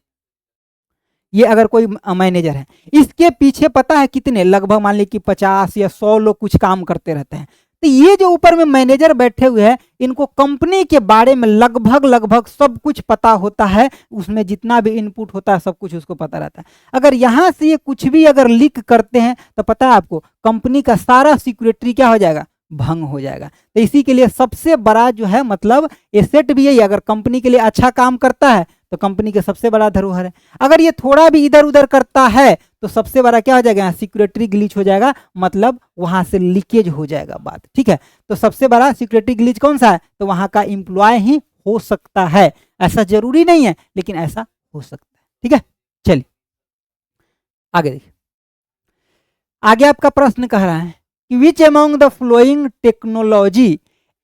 ये अगर कोई मैनेजर है, इसके पीछे पता है कितने, लगभग मान लीजिए कि 50 या 100 लोग कुछ काम करते रहते हैं। तो ये जो ऊपर में मैनेजर बैठे हुए हैं, इनको कंपनी के बारे में लगभग सब कुछ पता होता है, उसमें जितना भी इनपुट होता है सब कुछ उसको पता रहता है। अगर यहाँ से ये कुछ भी अगर लीक करते हैं तो पता है आपको, कंपनी का सारा सिक्योरिटी क्या हो जाएगा, भंग हो जाएगा। तो इसी के लिए सबसे बड़ा जो है मतलब एसेट भी यही, अगर कंपनी के लिए अच्छा काम करता है तो कंपनी का सबसे बड़ा धरोहर है। अगर ये थोड़ा भी इधर उधर करता है तो सबसे बड़ा क्या हो जाएगा, सिक्योरिटी ग्लिच हो जाएगा, मतलब वहां से लीकेज हो जाएगा बात, ठीक है। तो सबसे बड़ा सिक्योरिटी ग्लिच कौन सा है, तो वहां का एम्प्लॉय ही हो सकता है, ऐसा जरूरी नहीं है लेकिन ऐसा हो सकता है, ठीक है। चलिए आगे देखिए, आगे आपका प्रश्न कह रहा है कि which among the following technology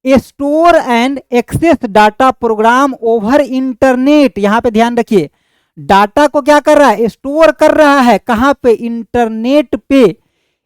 store and access data program over internet. यहां पे ध्यान रखिए, डाटा को क्या कर रहा है, स्टोर कर रहा है, कहां पे, इंटरनेट पे,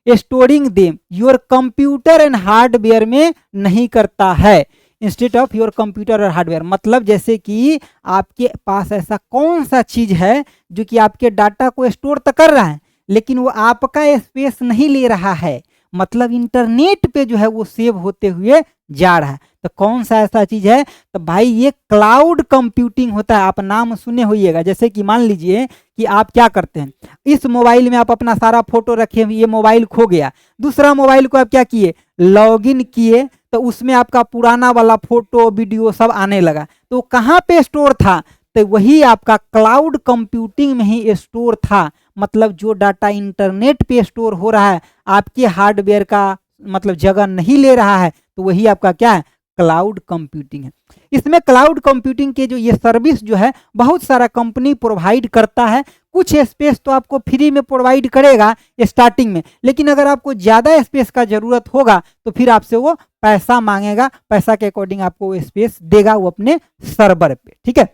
storing them your computer and hardware में नहीं करता है, इंस्टेड ऑफ योर कंप्यूटर और हार्डवेयर। मतलब जैसे कि आपके पास ऐसा कौन सा चीज है जो कि आपके डाटा को स्टोर तो कर रहा है लेकिन वो आपका स्पेस नहीं ले रहा है, मतलब इंटरनेट पे जो है वो सेव होते हुए जा रहा है। तो कौन सा ऐसा चीज है, तो भाई ये क्लाउड कंप्यूटिंग होता है। आप नाम सुने होइएगा, जैसे कि मान लीजिए कि आप क्या करते हैं, इस मोबाइल में आप अपना सारा फोटो रखे हुए, ये मोबाइल खो गया, दूसरा मोबाइल को आप क्या किए, लॉगिन किए, तो उसमें आपका पुराना वाला फोटो वीडियो सब आने लगा, तो कहाँ पे स्टोर था, तो वही आपका क्लाउड कंप्यूटिंग में ही स्टोर था। मतलब जो डाटा इंटरनेट पे स्टोर हो रहा है आपके हार्डवेयर का मतलब जगह नहीं ले रहा है, तो वही आपका क्या है, क्लाउड कंप्यूटिंग है। इसमें क्लाउड कंप्यूटिंग के जो ये सर्विस जो है बहुत सारा कंपनी प्रोवाइड करता है। कुछ स्पेस तो आपको फ्री में प्रोवाइड करेगा स्टार्टिंग में, लेकिन अगर आपको ज़्यादा स्पेस का ज़रूरत होगा तो फिर आपसे वो पैसा मांगेगा, पैसा के अकॉर्डिंग आपको वो स्पेस देगा वो अपने सर्वर पे, ठीक है।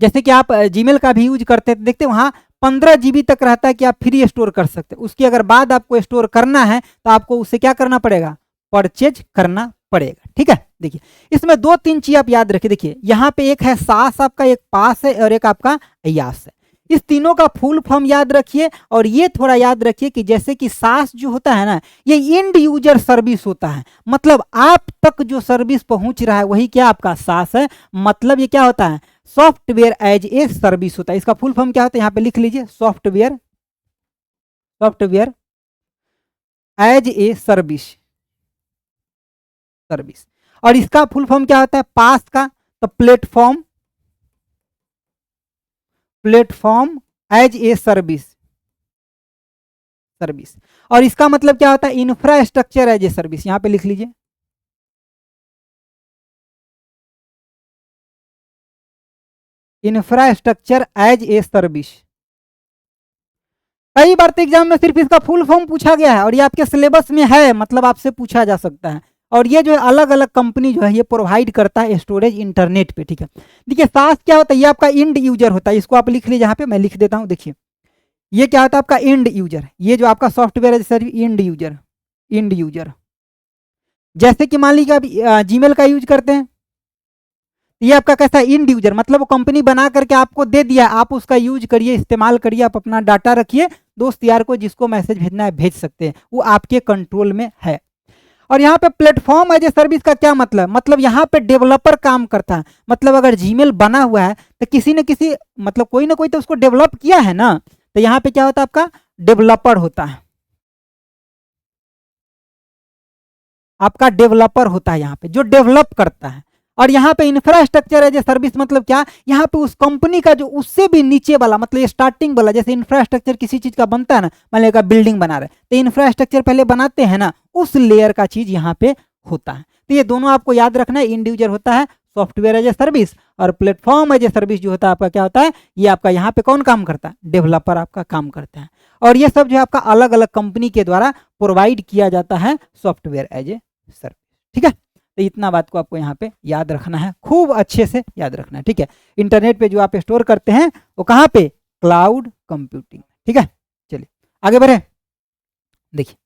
जैसे कि आप जीमेल का भी यूज करते हैं, देखते हैं वहाँ 15 GB तक रहता है कि आप फ्री स्टोर कर सकते हैं, उसके अगर बाद आपको स्टोर करना है तो आपको उसे क्या करना पड़ेगा, परचेज करना पड़ेगा, ठीक है। देखिए इसमें 2-3 चीज आप याद रखिए, देखिए यहाँ पे एक है सास आपका, एक पास है और एक आपका अयास है। इस तीनों का फुल फॉर्म याद रखिए और ये थोड़ा याद रखिए कि जैसे कि सास जो होता है ना, ये इंड यूजर सर्विस होता है, मतलब आप तक जो सर्विस पहुंच रहा है वही क्या आपका सास है। मतलब ये क्या होता है, सॉफ्टवेयर एज ए सर्विस होता है। इसका फुल फॉर्म क्या होता है, यहाँ पे लिख लीजिए, सॉफ्टवेयर एज ए सर्विस। और इसका फुल फॉर्म क्या होता है, पास का, तो प्लेटफॉर्म एज ए सर्विस। और इसका मतलब क्या होता है, इंफ्रास्ट्रक्चर एज ए सर्विस। यहां पे लिख लीजिए, इंफ्रास्ट्रक्चर एज ए सर्विस। कई बार तो एग्जाम में सिर्फ इसका फुल फॉर्म पूछा गया है और ये आपके सिलेबस में है, मतलब आपसे पूछा जा सकता है। और ये जो है अलग अलग कंपनी जो है ये प्रोवाइड करता है स्टोरेज इंटरनेट पे, ठीक है। देखिए सास क्या होता है, ये आपका इंड यूजर होता है, इसको आप लिख लीजिए, यहाँ पे मैं लिख देता हूँ। देखिए ये क्या होता है आपका इंड यूजर, ये जो आपका सॉफ्टवेयर है सर, इंड यूजर। जैसे कि मान लीजिए आप जीमेल का यूज करते हैं, ये आपका कैसा इंड यूजर, मतलब वो कंपनी बना करके आपको दे दिया, आप उसका यूज करिए, इस्तेमाल करिए, आप अपना डाटा रखिए, दोस्त यार को जिसको मैसेज भेजना है भेज सकते हैं, वो आपके कंट्रोल में है। और यहाँ पे प्लेटफॉर्म एज ए सर्विस का क्या मतलब यहाँ पे डेवलपर काम करता है। मतलब अगर जीमेल बना हुआ है तो किसी न किसी मतलब कोई ना कोई तो उसको डेवलप किया है ना, तो यहाँ पे क्या होता है आपका डेवलपर होता है, आपका डेवलपर होता है यहाँ पे जो डेवलप करता है। और यहाँ पे इंफ्रास्ट्रक्चर एज ए सर्विस मतलब क्या, यहाँ पे उस कंपनी का जो उससे भी नीचे वाला मतलब स्टार्टिंग वाला, जैसे इंफ्रास्ट्रक्चर किसी चीज का बनता है ना, मान लीजिए बिल्डिंग बना रहे तो इंफ्रास्ट्रक्चर पहले बनाते हैं ना, उस लेयर का चीज यहाँ पे होता है। तो ये दोनों आपको याद रखना है, इंडिविजुअल होता है सॉफ्टवेयर एज ए सर्विस और प्लेटफॉर्म एज ए सर्विस जो होता है आपका क्या होता है, ये आपका यहाँ पे कौन काम करता है, डेवलपर आपका काम करता है। और ये सब जो है आपका अलग अलग कंपनी के द्वारा प्रोवाइड किया जाता है सॉफ्टवेयर एज ए सर्विस, ठीक है। तो इतना बात को आपको यहाँ पे याद रखना है, खूब अच्छे से याद रखना है, ठीक है। इंटरनेट पे जो आप स्टोर करते हैं वो कहाँ पे, क्लाउड कंप्यूटिंग, ठीक है। चलिए आगे बढ़े, देखिए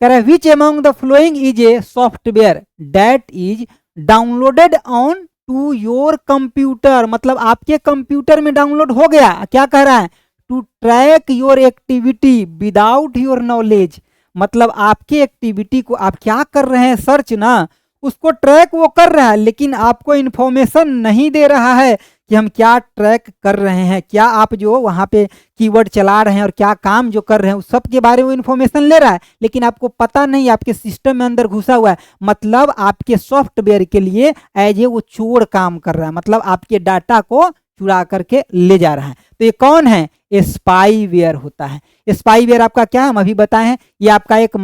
कह रहा है which among the following is a software that is downloaded on to your computer. मतलब आपके कंप्यूटर में डाउनलोड हो गया, क्या कह रहा है, to track your activity without your knowledge. मतलब आपके एक्टिविटी को आप क्या कर रहे हैं, सर्च ना, उसको ट्रैक वो कर रहा है, लेकिन आपको इन्फॉर्मेशन नहीं दे रहा है कि हम क्या ट्रैक कर रहे हैं, क्या आप जो वहाँ पे कीवर्ड चला रहे हैं और क्या काम जो कर रहे हैं उस सब के बारे में इन्फॉर्मेशन ले रहा है, लेकिन आपको पता नहीं, आपके सिस्टम में अंदर घुसा हुआ है। मतलब आपके सॉफ्टवेयर के लिए एज ए वो चोर काम कर रहा है, मतलब आपके डाटा को चुरा करके ले जा रहा है। तो ये कौन है? स्पाईवेयर होता है। स्पाईवेयर आपका क्या है, हम अभी बताए हैं, ये आपका एक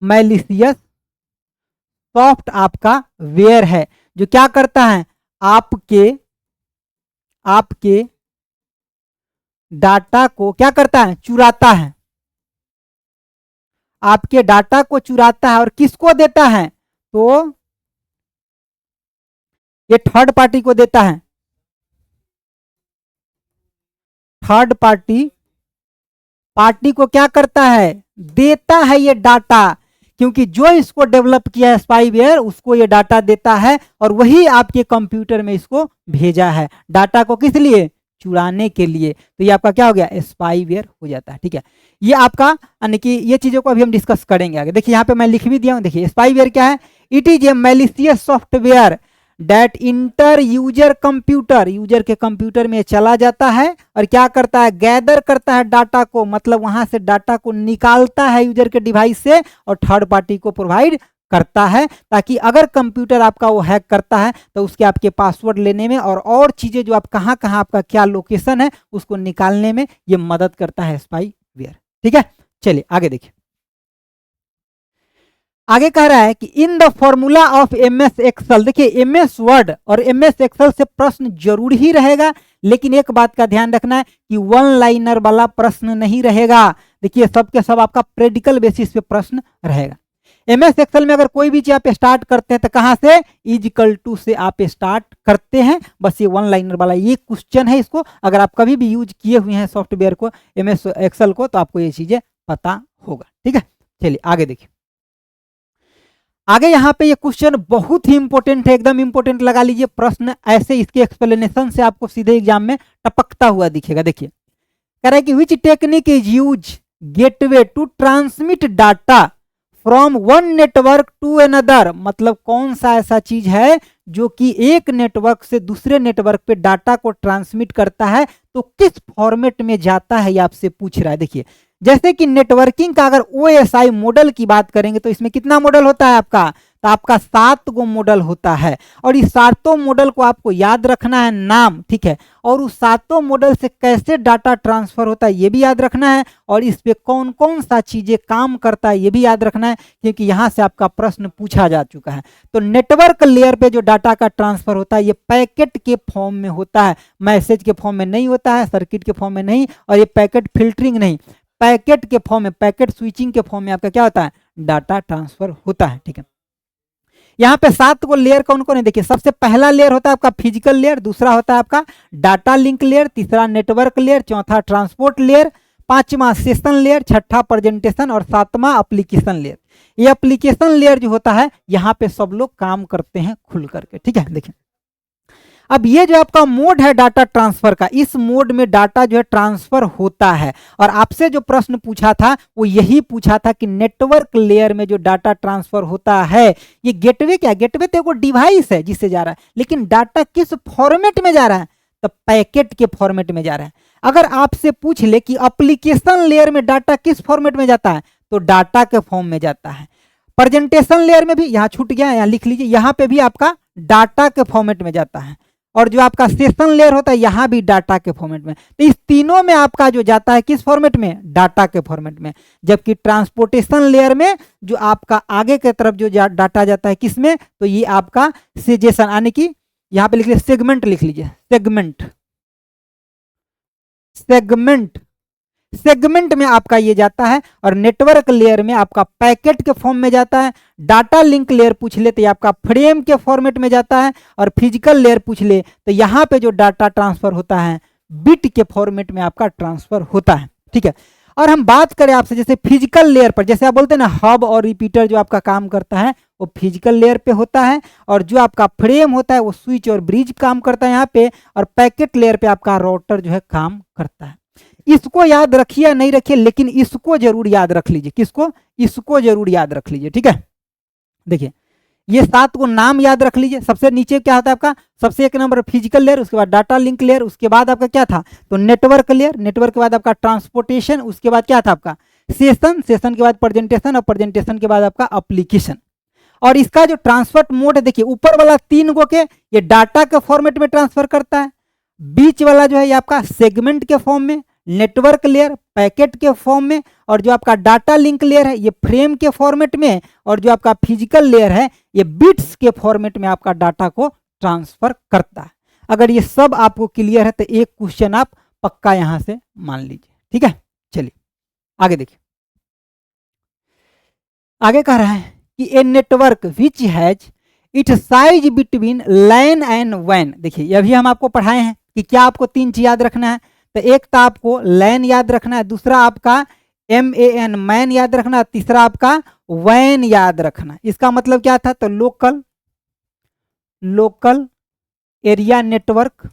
मैलिशियस सॉफ्ट आपका वेयर है जो क्या करता है, आपके डाटा को क्या करता है, चुराता है, आपके डाटा को चुराता है और किसको देता है, तो ये थर्ड पार्टी को देता है। थर्ड पार्टी को क्या करता है, देता है ये डाटा, क्योंकि जो इसको डेवलप किया है स्पाईवेयर उसको ये डाटा देता है और वही आपके कंप्यूटर में इसको भेजा है, डाटा को किस लिए, चुराने के लिए। तो ये आपका क्या हो गया, स्पाईवेयर हो जाता है। ठीक है, ये आपका यानी कि ये चीजों को अभी हम डिस्कस करेंगे आगे। देखिए यहाँ पे मैं लिख भी दिया हूँ, देखिए स्पाईवेयर क्या है, it is a malicious software that enter user computer, user के कंप्यूटर में चला जाता है और क्या करता है, गैदर करता है डाटा को, मतलब वहां से डाटा को निकालता है यूजर के डिवाइस से और थर्ड पार्टी को प्रोवाइड करता है, ताकि अगर कंप्यूटर आपका वो हैक करता है तो उसके आपके पासवर्ड लेने में और चीजें जो आप कहाँ कहाँ आपका क्या लोकेशन है उसको निकालने में ये मदद करता है स्पाईवेयर। ठीक है, चलिए आगे देखिए। आगे कह रहा है कि in the formula of MS Excel, देखिए एमएस वर्ड और एमएस एक्सेल से प्रश्न जरूर ही रहेगा, लेकिन एक बात का ध्यान रखना है कि वन लाइनर वाला प्रश्न नहीं रहेगा। देखिए सब के सब आपका प्रेडिकल बेसिस पे प्रश्न रहेगा। एमएस एक्सेल में अगर कोई भी चीज आप स्टार्ट करते हैं तो कहां से, इक्वल टू से आप स्टार्ट करते हैं। बस ये वन लाइनर वाला ये क्वेश्चन है, इसको अगर आप कभी भी यूज किए हुए हैं सॉफ्टवेयर को, एमएस एक्सेल को, तो आपको ये चीजें पता होगा। ठीक है, चलिए आगे देखिए। आगे यहाँ पे ये क्वेश्चन बहुत ही इंपॉर्टेंट है, एकदम इंपॉर्टेंट लगा लीजिए। प्रश्न ऐसे इसके एक्सप्लेनेशन से आपको सीधे एग्जाम में टपकता हुआ दिखेगा। देखिए कह रहा है कि which technique is use gateway to transmit data from one network to another, मतलब कौन सा ऐसा चीज है जो कि एक नेटवर्क से दूसरे नेटवर्क पे डाटा को ट्रांसमिट करता है, तो किस फॉर्मेट में जाता है ये आपसे पूछ रहा है। देखिए जैसे कि नेटवर्किंग का अगर OSI मॉडल की बात करेंगे तो इसमें कितना मॉडल होता है आपका, तो आपका 7 गो मॉडल होता है और इस 7 मॉडल को आपको याद रखना है नाम, ठीक है, और उस 7 मॉडल से कैसे डाटा ट्रांसफर होता है ये भी याद रखना है और इस पे कौन कौन सा चीजें काम करता है ये भी याद रखना है, क्योंकि यहाँ से आपका प्रश्न पूछा जा चुका है। तो नेटवर्क लेयर पे जो डाटा का ट्रांसफर होता है ये पैकेट के फॉर्म में होता है, मैसेज के फॉर्म में नहीं होता है, सर्किट के फॉर्म में नहीं, और ये पैकेट फिल्टरिंग नहीं, पैकेट के फॉर्म में, पैकेट स्विचिंग के फॉर्म में आपका क्या होता है, डाटा ट्रांसफर होता है। ठीक है, यहाँ पे 7 को लेयर कौन कौन है, देखिए सबसे पहला लेयर होता है आपका फिजिकल लेयर, दूसरा होता है आपका डाटा लिंक लेयर, तीसरा नेटवर्क लेयर, चौथा ट्रांसपोर्ट लेयर, पांचवा सेशन लेयर, छठा प्रेजेंटेशन और सातवां एप्लीकेशन लेयर। ये एप्लीकेशन लेयर जो होता है यहाँ पे सब लोग काम करते हैं खुल करके। ठीक है, देखिए अब ये जो आपका मोड है डाटा ट्रांसफर का, इस मोड में डाटा जो है ट्रांसफर होता है और आपसे जो प्रश्न पूछा था वो यही पूछा था कि नेटवर्क लेयर में जो डाटा ट्रांसफर होता है ये गेटवे क्या, गेटवे तो एक डिवाइस है जिससे जा रहा है, लेकिन डाटा किस फॉर्मेट में जा रहा है, तो पैकेट के फॉर्मेट में जा रहा है। अगर आपसे पूछ ले कि एप्लीकेशन लेयर में डाटा किस फॉर्मेट में जाता है, तो डाटा के फॉर्म में जाता है। प्रेजेंटेशन लेयर में भी, यहाँ छूट गया, यहाँ लिख लीजिए, यहाँ पे भी आपका डाटा के फॉर्मेट में जाता है, और जो आपका सेशन लेयर होता है यहाँ भी डाटा के फॉर्मेट में। तो इस तीनों में आपका जो जाता है किस फॉर्मेट में, डाटा के फॉर्मेट में। जबकि ट्रांसपोर्टेशन लेयर में जो आपका आगे के तरफ जो डाटा जाता है किस में, तो ये आपका सेजेशन, यानी कि यहाँ पे लिख लीजिए सेगमेंट, लिख लीजिए सेगमेंट, सेगमेंट में आपका ये जाता है, और नेटवर्क लेयर में आपका पैकेट के फॉर्म में जाता है। डाटा लिंक लेयर पूछ ले तो ये आपका फ्रेम के फॉर्मेट में जाता है, और फिजिकल लेयर पूछ ले तो यहाँ पे जो डाटा ट्रांसफर होता है बिट के फॉर्मेट में आपका ट्रांसफर होता है। ठीक है, और हम बात करें आपसे जैसे फिजिकल लेयर पर, जैसे आप बोलते हैं ना हब और रिपीटर जो आपका काम करता है वो फिजिकल लेयर पे होता है, और जो आपका फ्रेम होता है वो स्विच और ब्रिज काम करता है यहाँ पे, और पैकेट लेयर पे आपका राउटर जो है काम करता है। इसको याद रखिए या नहीं रखिए, लेकिन इसको जरूर याद रख लीजिए। किसको? इसको जरूर याद रख लीजिए, ठीक है। देखिए ये 7 को नाम याद रख लीजिए। सबसे नीचे क्या होता है आपका? सबसे एक नंबर फिजिकल लेयर, उसके बाद डाटा लिंक लेयर, उसके बाद आपका क्या था? तो नेटवर्क लेयर, नेटवर्क के बाद आपका ट्रांसपोर्टेशन, उसके बाद क्या था आपका? सेशन, सेशन के बाद प्रेजेंटेशन, और प्रेजेंटेशन के बाद आपका एप्लीकेशन। और इसका जो ट्रांसफर मोड है, देखिए ऊपर वाला 3 को के ये डाटा के फॉर्मेट में ट्रांसफर करता है, बीच वाला जो है ये आपका सेगमेंट के फॉर्म में, नेटवर्क लेयर पैकेट के फॉर्म में, और जो आपका डाटा लिंक लेयर है ये फ्रेम के फॉर्मेट में, और जो आपका फिजिकल लेयर है ये बिट्स के फॉर्मेट में आपका डाटा को ट्रांसफर करता है। अगर ये सब आपको क्लियर है तो एक क्वेश्चन आप पक्का यहां से मान लीजिए, ठीक है। चलिए आगे देखिए, आगे कह रहा है कि a network which has it size between LAN and वैन। देखिए ये भी हम आपको पढ़ाए हैं कि क्या आपको 3 चीज याद रखना है। तो एक तो आपको लैन याद रखना है, दूसरा आपका MAN मैन याद रखना है, तीसरा आपका वैन याद रखना। इसका मतलब क्या था? तो लोकल एरिया नेटवर्क,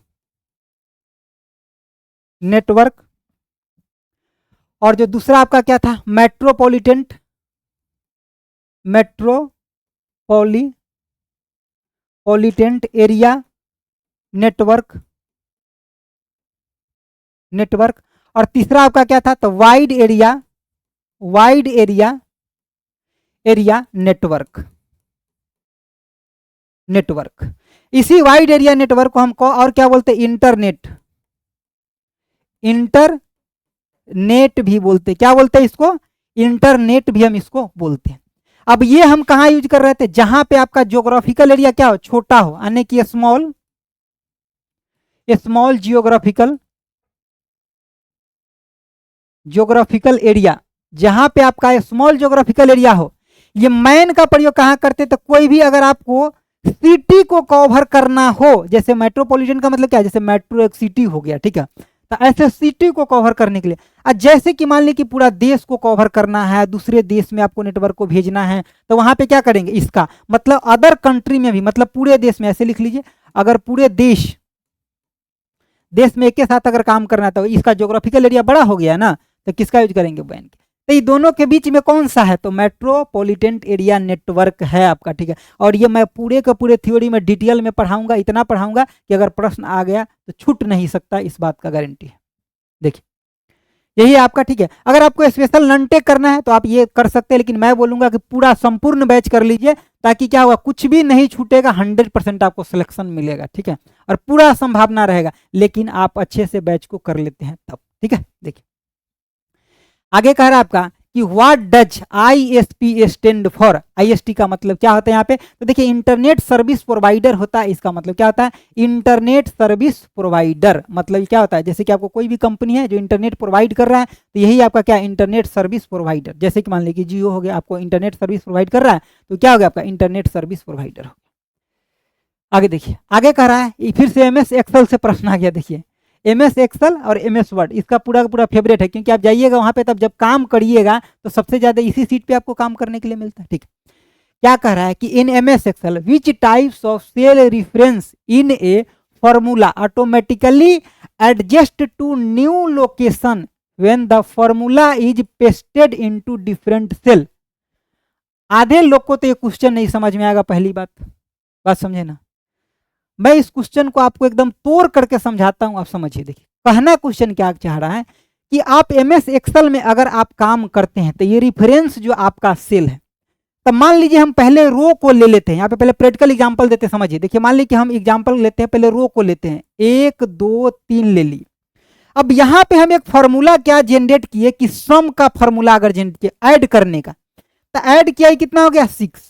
और जो दूसरा आपका क्या था? मेट्रोपॉलिटन एरिया नेटवर्क, और तीसरा आपका क्या था? तो वाइड एरिया नेटवर्क। इसी वाइड एरिया नेटवर्क को हमको और क्या बोलते हैं? इंटरनेट भी बोलते हैं। क्या बोलते हैं इसको? इंटरनेट भी हम इसको बोलते हैं। अब ये हम कहाँ यूज कर रहे थे? जहां पे आपका ज्योग्राफिकल एरिया क्या हो? छोटा हो, यानी कि स्मॉल ज्योग्राफिकल एरिया, जहां पे आपका स्मॉल ज्योग्राफिकल एरिया हो। ये मैन का प्रयोग कहां करते? तो कोई भी अगर आपको सिटी को कवर करना हो, जैसे मेट्रोपॉलिटन का मतलब क्या है? जैसे मेट्रो एक सिटी हो गया, ठीक है। तो ऐसे सिटी को कवर करने के लिए, जैसे कि मान ली कि पूरा देश को कवर करना है, दूसरे देश में आपको नेटवर्क को भेजना है, तो वहां पे क्या करेंगे? इसका मतलब अदर कंट्री में भी, मतलब पूरे देश में, ऐसे लिख लीजिए, अगर पूरे देश में एक के साथ अगर काम करना है तो इसका ज्योग्राफिकल एरिया बड़ा हो गया ना, तो किसका यूज करेंगे? वैन के। तो ये दोनों के बीच में कौन सा है? तो मेट्रोपॉलिटन एरिया नेटवर्क है आपका, ठीक है। और ये मैं पूरे के पूरे थ्योरी में डिटेल में पढ़ाऊंगा, इतना पढ़ाऊंगा कि अगर प्रश्न आ गया तो छूट नहीं सकता, इस बात का गारंटी है। देखिए यही आपका, ठीक है। अगर आपको स्पेशल नॉन-टेक करना है तो आप ये कर सकते हैं, लेकिन मैं बोलूंगा कि पूरा संपूर्ण बैच कर लीजिए, ताकि क्या होगा? कुछ भी नहीं छूटेगा, 100% आपको सिलेक्शन मिलेगा, ठीक है। और पूरा संभावना रहेगा, लेकिन आप अच्छे से बैच को कर लेते हैं तब, ठीक है। देखिए आगे कह रहा है आपका कि what does ISP stand for. IST का मतलब क्या होता है यहाँ पे? तो देखिए इंटरनेट सर्विस प्रोवाइडर होता है। इसका मतलब क्या होता है? इंटरनेट सर्विस प्रोवाइडर मतलब क्या होता है? जैसे कि आपको कोई भी कंपनी है जो इंटरनेट प्रोवाइड कर रहा है, तो यही आपका क्या? Internet service provider. जैसे कि मान लीजिए जियो हो गया, आपको इंटरनेट सर्विस प्रोवाइड कर रहा है, तो क्या हो गया? आपका इंटरनेट सर्विस प्रोवाइडर हो गया। आगे देखिए, आगे कह रहा है, फिर से MS एक्सेल से प्रश्न आ गया। देखिए MS एक्सेल और MS वर्ड इसका पूरा का पूरा फेवरेट है, क्योंकि आप जाइएगा वहां पे, तब जब काम करिएगा तो सबसे ज्यादा इसी सीट पे आपको काम करने के लिए मिलता है, ठीक है। क्या कह रहा है कि in MS Excel which types of cell reference in a formula automatically adjust to new location when the formula is pasted into different cell. आधे लोग को तो ये क्वेश्चन नहीं समझ में आएगा, पहली बात समझे ना। मैं इस क्वेश्चन को आपको एकदम तोड़ करके समझाता हूं, आप समझिए। देखिए कहना क्वेश्चन क्या चाह रहा है कि आप MS एक्सेल में अगर आप काम करते हैं, तो ये रेफरेंस जो आपका सेल है, तो मान लीजिए हम पहले रो को ले लेते हैं। यहाँ पे पहले प्रैक्टिकल एग्जांपल देते हैं, समझिए। देखिए मान लीजिए कि हम एग्जांपल लेते हैं, पहले रो को लेते हैं, 1 2 3 ले ली। अब यहाँ पे हम एक फॉर्मूला क्या जनरेट किए कि सम का फॉर्मूला अगर जनरेट किया ऐड करने का, तो ऐड किया कितना हो गया? 6।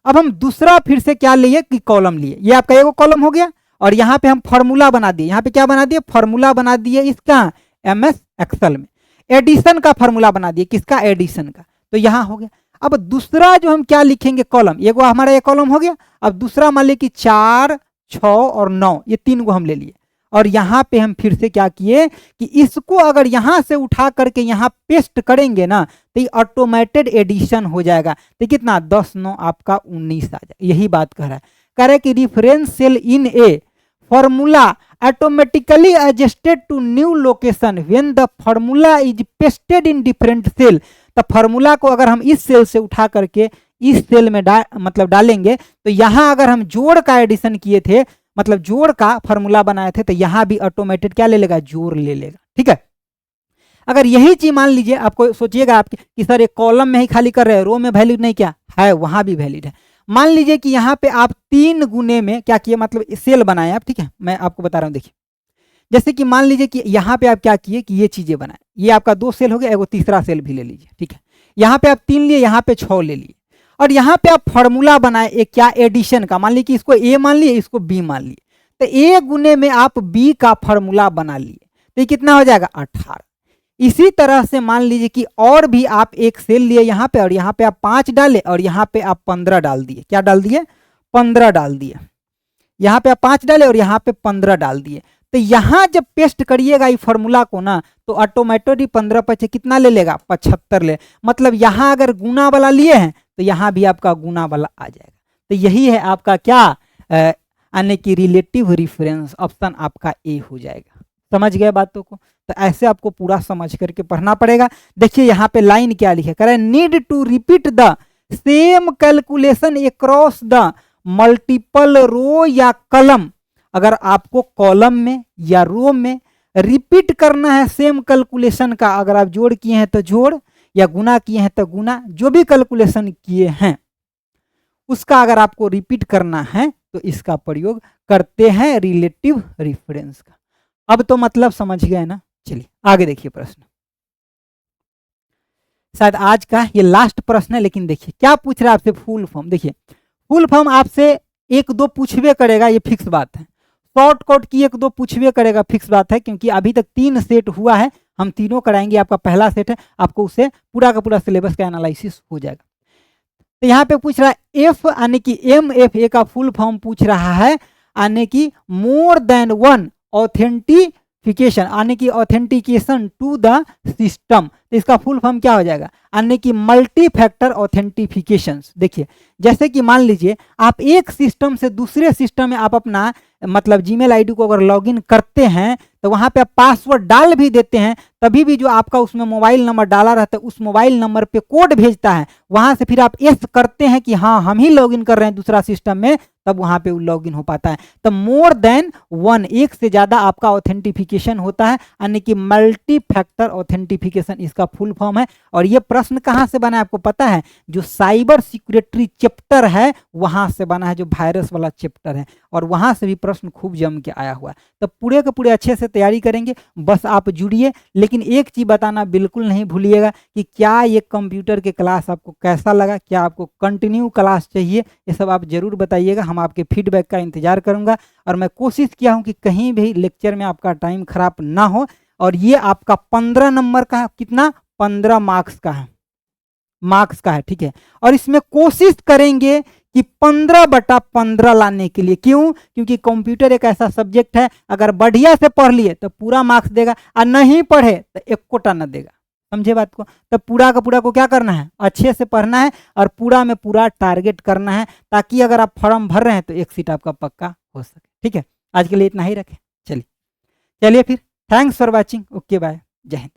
अब हम दूसरा फिर से क्या लिए कि कॉलम लिए, ये आपका एक कॉलम हो गया, और यहाँ पे हम फॉर्मूला बना दिए। यहाँ पे क्या बना दिए? फॉर्मूला बना दिए इसका MS एक्सेल में। एडिशन का फॉर्मूला बना दिए, किसका? एडिशन का। तो यहाँ हो गया। अब दूसरा जो हम क्या लिखेंगे? कॉलम। ये हमारा ये कॉलम हो गया। अब दूसरा मान लीजिए कि 4 6 और 9, ये 3 को हम ले लिए, और यहाँ पे हम फिर से क्या किए कि इसको अगर यहाँ से उठा करके यहाँ पेस्ट करेंगे ना, तो ये ऑटोमेटेड एडिशन हो जाएगा। तो कितना? 10 9 आपका 19 आ जाए। यही बात कह रहा है कि reference cell in a formula automatically adjusted to new location when the formula is pasted in different cell. तो फार्मूला को अगर हम इस सेल से उठा करके इस सेल में मतलब डालेंगे, तो यहाँ अगर हम जोड़ का एडिशन किए थे, मतलब जोड़ का फार्मूला बनाए थे, तो यहाँ भी ऑटोमेटेड क्या ले लेगा, जोड़ ले लेगा। ठीक है, अगर यही चीज मान लीजिए, आपको सोचिएगा आप कि सर एक कॉलम में ही खाली कर रहे हैं, रो में वैलिड नहीं, क्या है, वहां भी वैलिड है। मान लीजिए कि यहाँ पे आप 3 गुने में क्या किए, मतलब सेल बनाए आप। ठीक है, मैं आपको बता रहा हूँ, देखिए जैसे कि मान लीजिए कि यहाँ पे आप क्या किए कि ये चीजें बनाए, ये आपका 2 सेल हो गया, एगो तीसरा सेल भी ले लीजिए। ठीक है, यहाँ पे आप 3 लिए, यहाँ पे 6 ले लिए, और यहाँ पे आप फॉर्मूला बनाए एक क्या, एडिशन का। मान लीजिए कि इसको ए मान लिए, इसको बी मान लिए, तो ए गुने में आप बी का फॉर्मूला बना लिए, तो ये कितना हो जाएगा, 18। इसी तरह से मान लीजिए कि और भी आप एक सेल लिए यहाँ पे, और यहाँ पे आप 5 डाले, और यहाँ पे आप 15 डाल दिए। क्या डाल दिए, 15 डाल दिए। यहाँ पे आप 5 डाले और यहाँ पे 15 डाल दिए। तो यहाँ जब पेस्ट करिएगा ये फॉर्मूला को ना, तो ऑटोमेटिकली 15 पचे कितना ले लेगा, 75 ले। मतलब यहाँ अगर गुना वाला लिए हैं, तो यहाँ भी आपका गुना वाला आ जाएगा। तो यही है आपका क्या, यानी कि रिलेटिव रेफरेंस, ऑप्शन आपका ए हो जाएगा। समझ गए बातों को? तो ऐसे आपको पूरा समझ करके पढ़ना पड़ेगा। देखिए यहाँ पे लाइन क्या लिखे, कह रहे हैं need to repeat the same calculation across the multiple row या कलम। अगर आपको कॉलम में या रो में रिपीट करना है सेम कैलकुलेशन का, अगर आप जोड़ किए हैं तो जोड़, या गुना किए हैं तो गुना, जो भी कैलकुलेशन किए हैं उसका अगर आपको रिपीट करना है तो इसका प्रयोग करते हैं रिलेटिव रेफरेंस का। अब तो मतलब समझ गए ना। चलिए आगे देखिए प्रश्न, शायद आज का ये लास्ट प्रश्न है, लेकिन देखिए क्या पूछ रहा है आपसे, फुल फॉर्म। देखिए फुल फॉर्म आपसे 1-2 पूछवे करेगा, ये फिक्स बात है। शॉर्टकट की 1-2 पूछवे करेगा, फिक्स बात है, क्योंकि अभी तक 3 सेट हुआ है, हम तीनों कराएंगे। आपका पहला सेट है, आपको उससे पूरा का पूरा सिलेबस का एनालिसिस हो जाएगा। तो यहाँ पे पूछ रहा है एफ, यानी कि MFA का फुल फॉर्म पूछ रहा है, यानी कि मोर देन वन ऑथेंटिफिकेशन, यानी कि ऑथेंटिकेशन टू द सिस्टम। तो इसका फुल फॉर्म क्या हो जाएगा, यानी कि मल्टी फैक्टर ऑथेंटिफिकेशन। देखिए जैसे कि मान लीजिए आप एक सिस्टम से दूसरे सिस्टम में आप अपना मतलब जीमेल आईडी को अगर लॉगिन करते हैं, तो वहां पे आप पासवर्ड डाल भी देते हैं, तभी भी जो आपका उसमें मोबाइल नंबर डाला रहता है, उस मोबाइल नंबर पे कोड भेजता है, वहां से फिर आप यस करते हैं कि हाँ हम ही लॉगिन कर रहे हैं दूसरा सिस्टम में, तब वहां पे वो लॉगिन हो पाता है। तो मोर देन वन, एक से ज्यादा आपका ऑथेंटिफिकेशन होता है, यानी कि मल्टी फैक्टर ऑथेंटिफिकेशन इसका फुल फॉर्म है। और ये प्रश्न कहाँ से बना है आपको पता है, जो साइबर सिक्योरिटी चैप्टर है वहां से बना है, जो वायरस वाला चैप्टर है, और वहां से भी प्रश्न खूब जम के आया हुआ है। तो पूरे के पूरे अच्छे से तैयारी करेंगे, बस आप जुड़िए। लेकिन एक चीज बताना बिल्कुल नहीं भूलिएगा कि क्या ये कंप्यूटर के क्लास आपको कैसा लगा, क्या आपको कंटिन्यू क्लास चाहिए, ये सब आप जरूर बताइएगा। हम आपके फीडबैक का इंतजार करूंगा, और मैं कोशिश किया हूं कि कहीं भी लेक्चर में आपका टाइम खराब ना हो। और ये आपका 15 नंबर का है, कितना, 15 मार्क्स का है, ठीक है। और इसमें कोशिश करेंगे कि 15/15 लाने के लिए। क्यों? क्योंकि कंप्यूटर एक ऐसा सब्जेक्ट है, अगर बढ़िया से पढ़ लिए तो पूरा मार्क्स देगा, और नहीं पढ़े तो 1 कोटा न देगा। समझे बात को? तो पूरा का पूरा को क्या करना है, अच्छे से पढ़ना है, और पूरा में पूरा टारगेट करना है, ताकि अगर आप फॉर्म भर रहे हैं तो 1 सीट आपका पक्का हो सके। ठीक है, आज के लिए इतना ही रखें। चलिए फिर, thanks for watching, okay bye, जय हिंद।